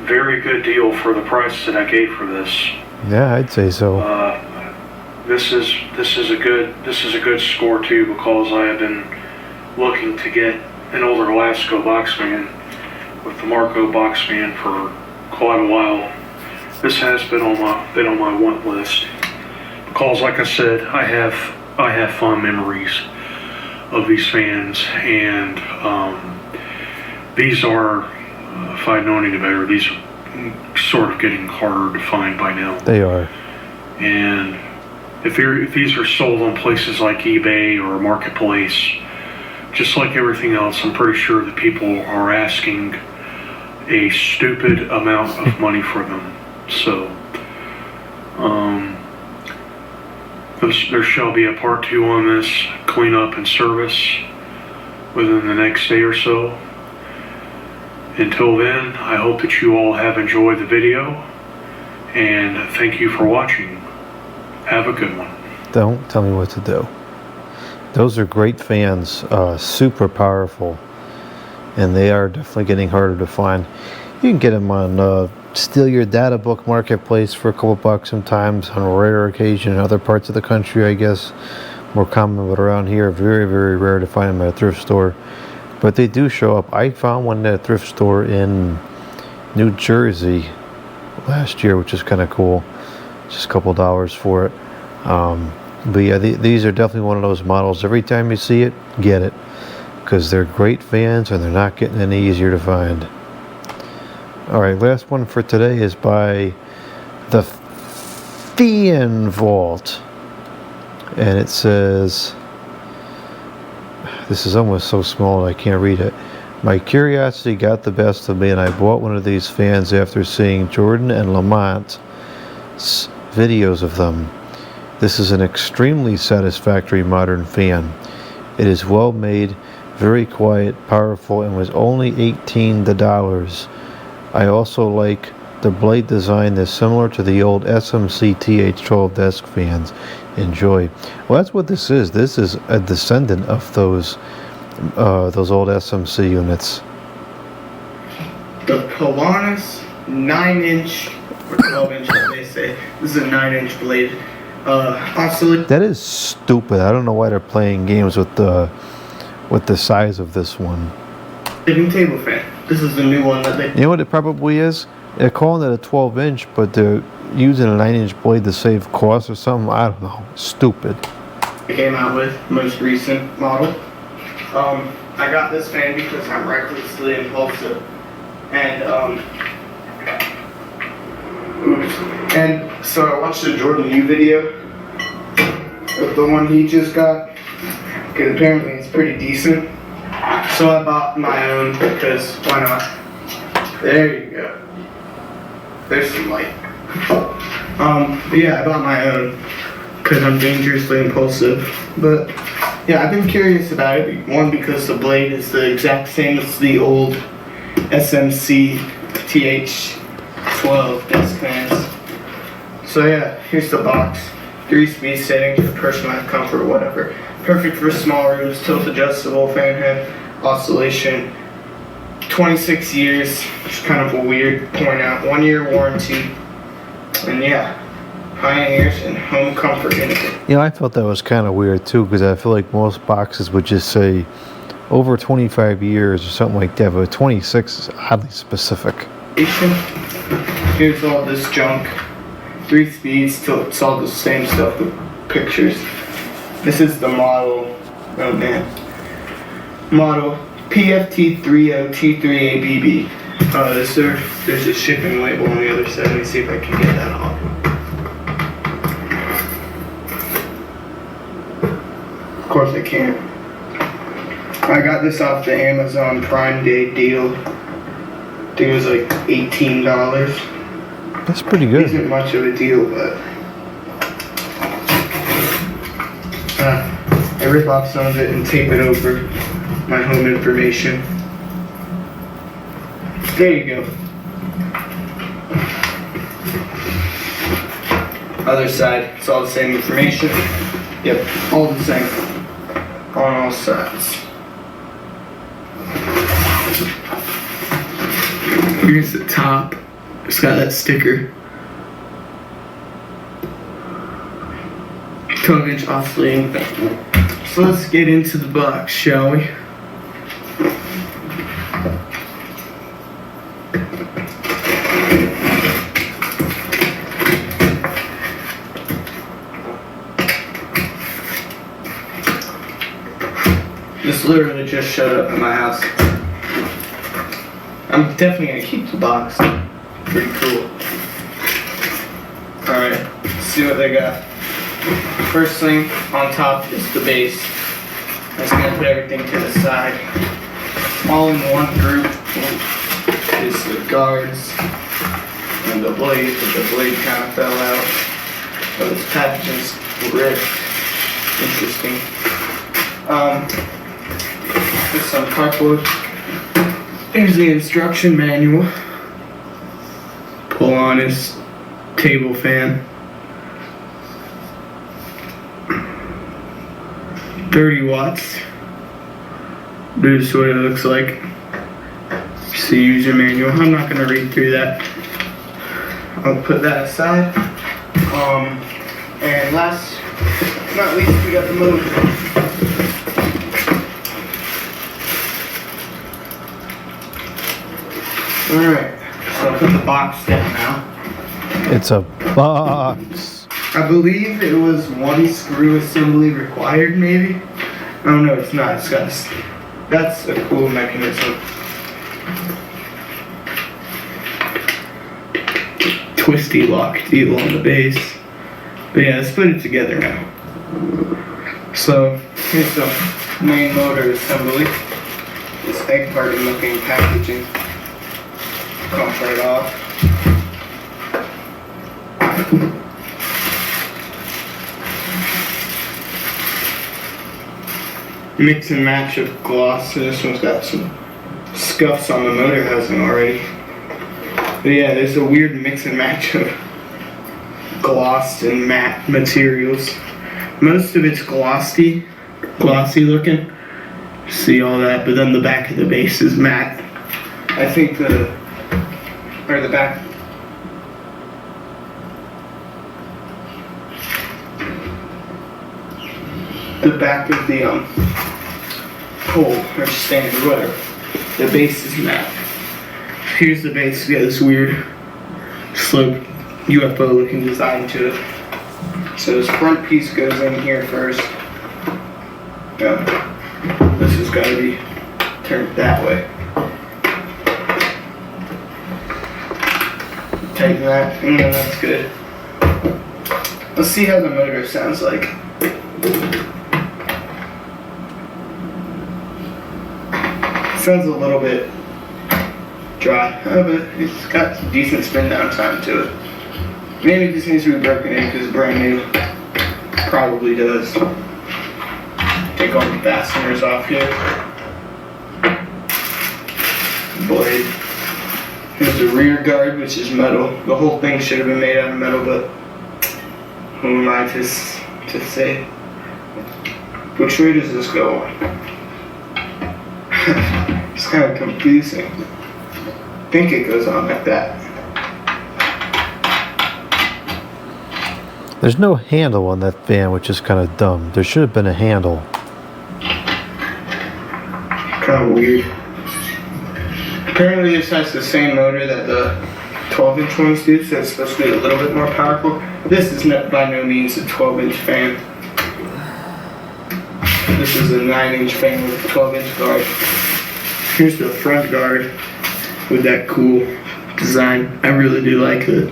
Very good deal for the price that I gave for this. Yeah, I'd say so. This is a good score too, because I have been looking to get an older Lasco box fan with the Marco box fan for quite a while. This has been on my want list because, like I said, I have fond memories of these fans, and these are, if I'd known any better, these are sort of getting harder to find by now. They are. And if these are sold on places like eBay or Marketplace, just like everything else, I'm pretty sure that people are asking a stupid amount of money for them. So, there shall be a part 2 on this cleanup and service within the next day or so. Until then, I hope that you all have enjoyed the video, and thank you for watching. Have a good one. Don't tell me what to do. Those are great fans, super powerful. and they are definitely getting harder to find. You can get them on Steal Your Data Book Marketplace for a couple bucks sometimes, on a rare occasion in other parts of the country, I guess. More common, but around here, very, very rare to find them at a thrift store. But they do show up. I found one at a thrift store in New Jersey last year, which is kind of cool. Just a couple dollars for it. But yeah, these are definitely one of those models. Every time you see it, get it. Because they're great fans and they're not getting any easier to find. Alright, last one for today is by the Fan Vault. And it says, this is almost so small I can't read it. My curiosity got the best of me and I bought one of these fans after seeing Jordan and Lamont's videos of them. This is an extremely satisfactory modern fan. It is well made, very quiet, powerful, and was only $18. I also like the blade design that's similar to the old SMC TH12 desk fans. Enjoy. Well, that's what this is. This is a descendant of those old SMC units. The Pelanus 9-inch or 12-inch, as they say. This is a 9-inch blade. Oscillate. That is stupid. I don't know why they're playing games with the size of this one. Sitting table fan. This is the new one that they. You know what it probably is? They're calling it a 12-inch, but they're using a 9-inch blade to save cost or something. I don't know. Stupid. They came out with most recent model. I got this fan because I'm recklessly impulsive, and so I watched the Jordan U video of the one he just got, because apparently it's pretty decent. So I bought my own because why not? There you go. There's some light. But yeah, I bought my own because I'm dangerously impulsive. But yeah, I've been curious about it. One, because the blade is the exact same as the old SMC TH12 desk fans. So yeah, here's the box. 3-speed settings for personal comfort or whatever. Perfect for small rooms, tilt adjustable, fan head, oscillation. 26 years, which is kind of a weird point out. 1-year warranty. And yeah, pioneers in home comfort innovation. You know, I felt that was kind of weird too, because I feel like most boxes would just say over 25 years or something like that, but 26 is oddly specific. Here's all this junk. 3 speeds, till it's all the same stuff with pictures. This is the model, oh man, model PFT30T3ABB. There's a shipping label on the other side. Let me see if I can get that off. Of course I can't. I got this off the Amazon Prime Day deal. I think it was like $18. That's pretty good. Isn't much of a deal, but I rip off some of it and tape it over my home information. There you go. Other side, it's all the same information. Yep, all the same on all sides. Here's the top. It's got that sticker. 12-inch oscillating. So let's get into the box, shall we? This literally just showed up at my house. I'm definitely gonna keep the box. Pretty cool. Alright, let's see what they got. First thing on top is the base. I'm just gonna put everything to the side. All in one group is the guards and the blade, but the blade kind of fell out. So this packaging's ripped. Interesting. There's some cardboard. Here's the instruction manual. Pelanus table fan. 30 watts. This is what it looks like. It's the user manual. I'm not gonna read through that. I'll put that aside. And last but not least, we got the motor. Alright, so I'll put the box down now. It's a box. I believe it was one screw assembly required, maybe? Oh no, it's not. It's got that's a cool mechanism. Twisty lock deal on the base. But yeah, let's put it together now. So here's the main motor assembly. This egg party looking packaging comes right off. Mix and match of gloss. So this one's got some scuffs on the motor housing already. But yeah, there's a weird mix and match of glossed and matte materials. Most of it's glossy looking. See all that, but then the back of the base is matte. I think the back. The back of the pole or stand or whatever. The base is matte. Here's the base. We got this weird sloped UFO looking design to it. So this front piece goes in here first. This has got to be turned that way. Tighten that, and then that's good. Let's see how the motor sounds like. Sounds a little bit dry, but it's got some decent spin down time to it. Maybe this needs to be broken in because it's brand new. Probably does. Take all the fasteners off here. Blade. Here's the rear guard, which is metal. The whole thing should have been made out of metal, but who am I to say? Which way does this go on? It's kind of confusing. I think it goes on like that. There's no handle on that fan, which is kind of dumb. There should have been a handle. Kind of weird. Apparently this has the same motor that the 12-inch ones do, so it's supposed to be a little bit more powerful. This is by no means a 12-inch fan. This is a 9-inch fan with a 12-inch guard. Here's the front guard with that cool design. I really do like it.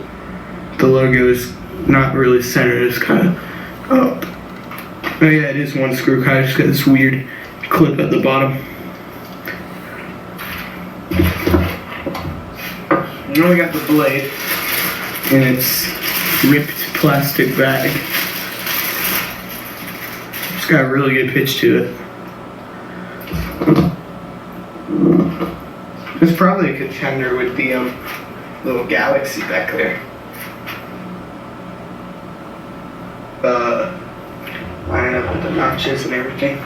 The logo is not really centered, it's kind of up. Oh yeah, it is one screw. I just got this weird clip at the bottom. Now we got the blade in its ripped plastic bag. It's got a really good pitch to it. It's probably a contender with the little Galaxy back there. Lining up with the notches and everything.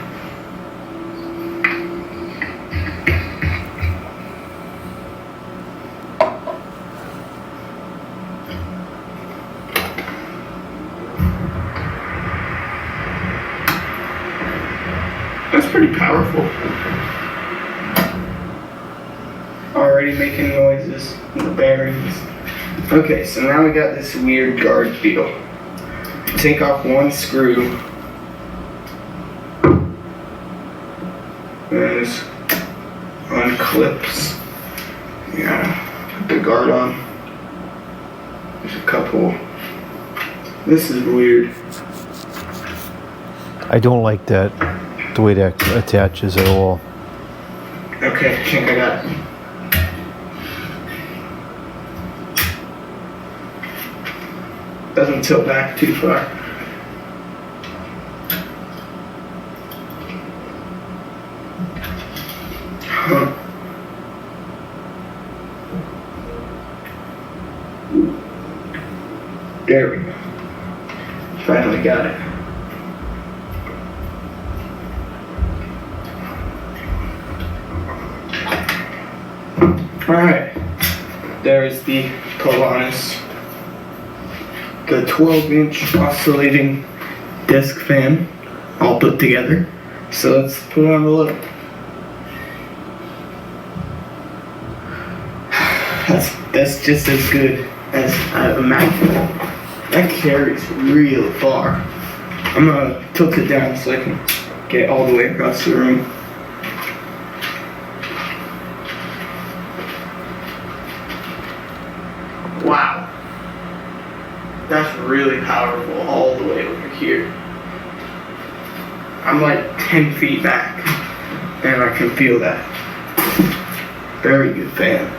That's pretty powerful. Already making noises in the bearings. Okay, so now we got this weird guard deal. Take off one screw. And this unclips. Yeah, put the guard on. There's a couple. This is weird. I don't like that, the way that attaches at all. Okay, I think I got it. Doesn't tilt back too far. Huh. There we go. Finally got it. Alright, there's the Pelanus, the 12-inch oscillating desk fan, all put together. So let's put it on the look. That's just as good as I imagined. That carries real far. I'm gonna tilt it down so I can get all the way across the room. Wow. That's really powerful all the way over here. I'm like 10 feet back and I can feel that. Very good fan.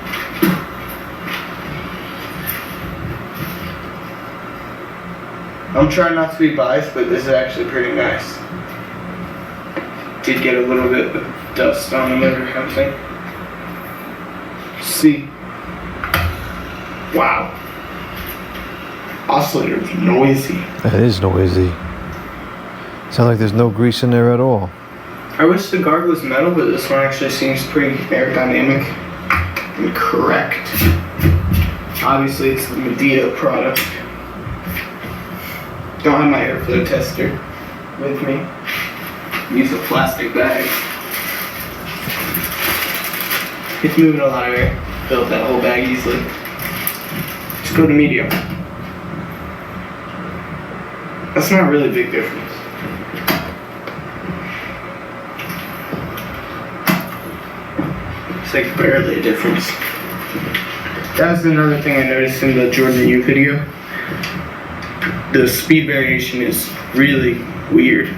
I'm trying not to be biased, but this is actually pretty nice. Did get a little bit of dust on the motor housing. See. Wow. Oscillator's noisy. That is noisy. Sounds like there's no grease in there at all. I wish the guard was metal, but this one actually seems pretty aerodynamic and correct. Obviously, it's the Medea product. Don't have my airflow tester with me. Use a plastic bag. It's moving a lot of air. Filled that whole bag easily. Let's go to medium. That's not really a big difference. It's like barely a difference. That's another thing I noticed in the Jordan U video. The speed variation is really weird.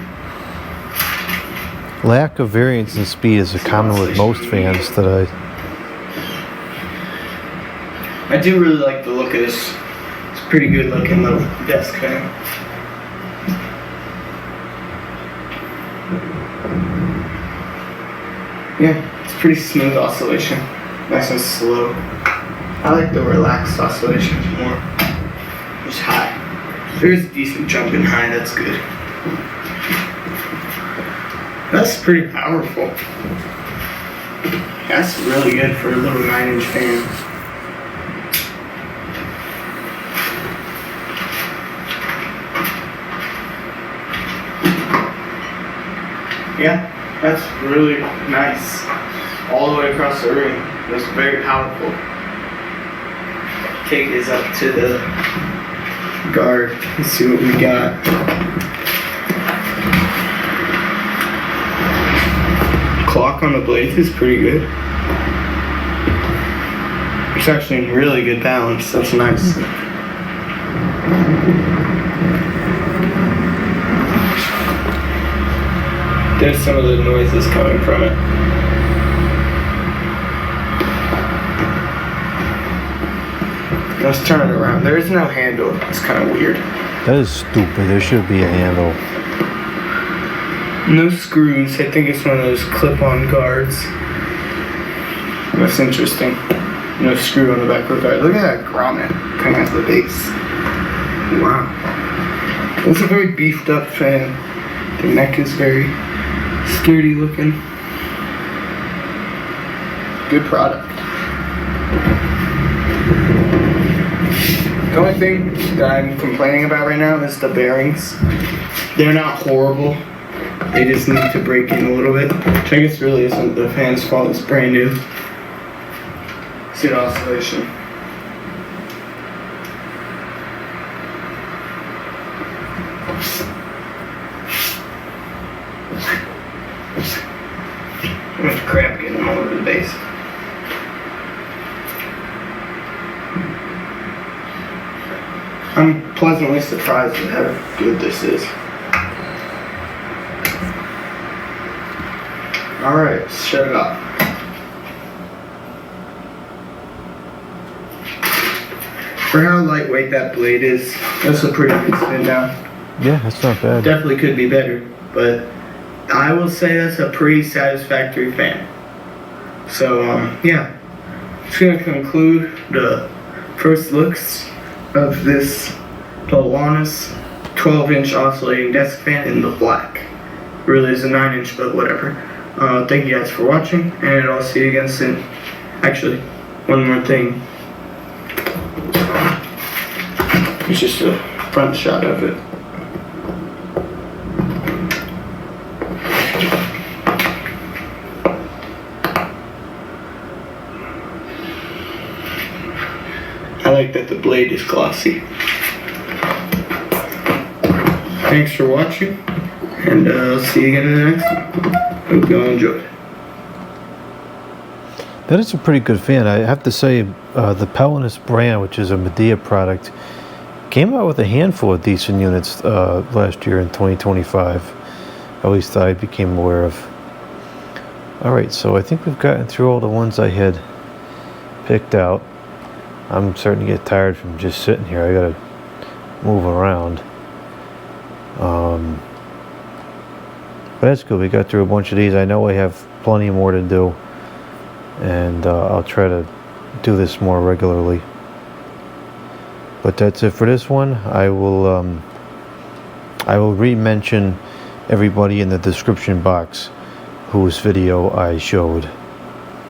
Lack of variance in speed is common with most fans today. I do really like the look of this. It's a pretty good looking little desk fan. Yeah, it's pretty smooth oscillation. Nice and slow. I like the relaxed oscillations more. It's high. There's a decent jump in high, that's good. That's pretty powerful. That's really good for a little 9-inch fan. Yeah, that's really nice. All the way across the room. It's very powerful. Take this up to the guard and see what we got. Clock on the blades is pretty good. It's actually in really good balance. That's nice. There's some of the noises coming from it. Let's turn it around. There is no handle. It's kind of weird. That is stupid. There should be a handle. No screws. I think it's one of those clip-on guards. That's interesting. No screw on the back of the guard. Look at that grommet coming out the base. Wow. It's a very beefed up fan. The neck is very sturdy looking. Good product. The only thing that I'm complaining about right now is the bearings. They're not horrible. They just need to break in a little bit. Which I guess really isn't the fan's fault. It's brand new. See the oscillation. How much crap getting all over the base. I'm pleasantly surprised at how good this is. Alright, let's shut it off. For how lightweight that blade is, that's a pretty good spin down. Yeah, that's not bad. Definitely could be better, but I will say that's a pretty satisfactory fan. So, yeah. It's going to conclude the first looks of this Pelanus 12-inch oscillating desk fan in the black. Really is a 9-inch, but whatever. Thank you guys for watching, and I'll see you again soon. Actually, one more thing. It's just a front shot of it. I like that the blade is glossy. Thanks for watching, and I'll see you again in the next one. Hope you all enjoyed. That is a pretty good fan. I have to say, the Pelanus brand, which is a Medea product, came out with a handful of decent units last year in 2025. At least I became aware of. Alright, so I think we've gotten through all the ones I had picked out. I'm starting to get tired from just sitting here. I gotta move around. But that's good. We got through a bunch of these. I know I have plenty more to do. And I'll try to do this more regularly. But that's it for this one. I will re-mention everybody in the description box whose video I showed.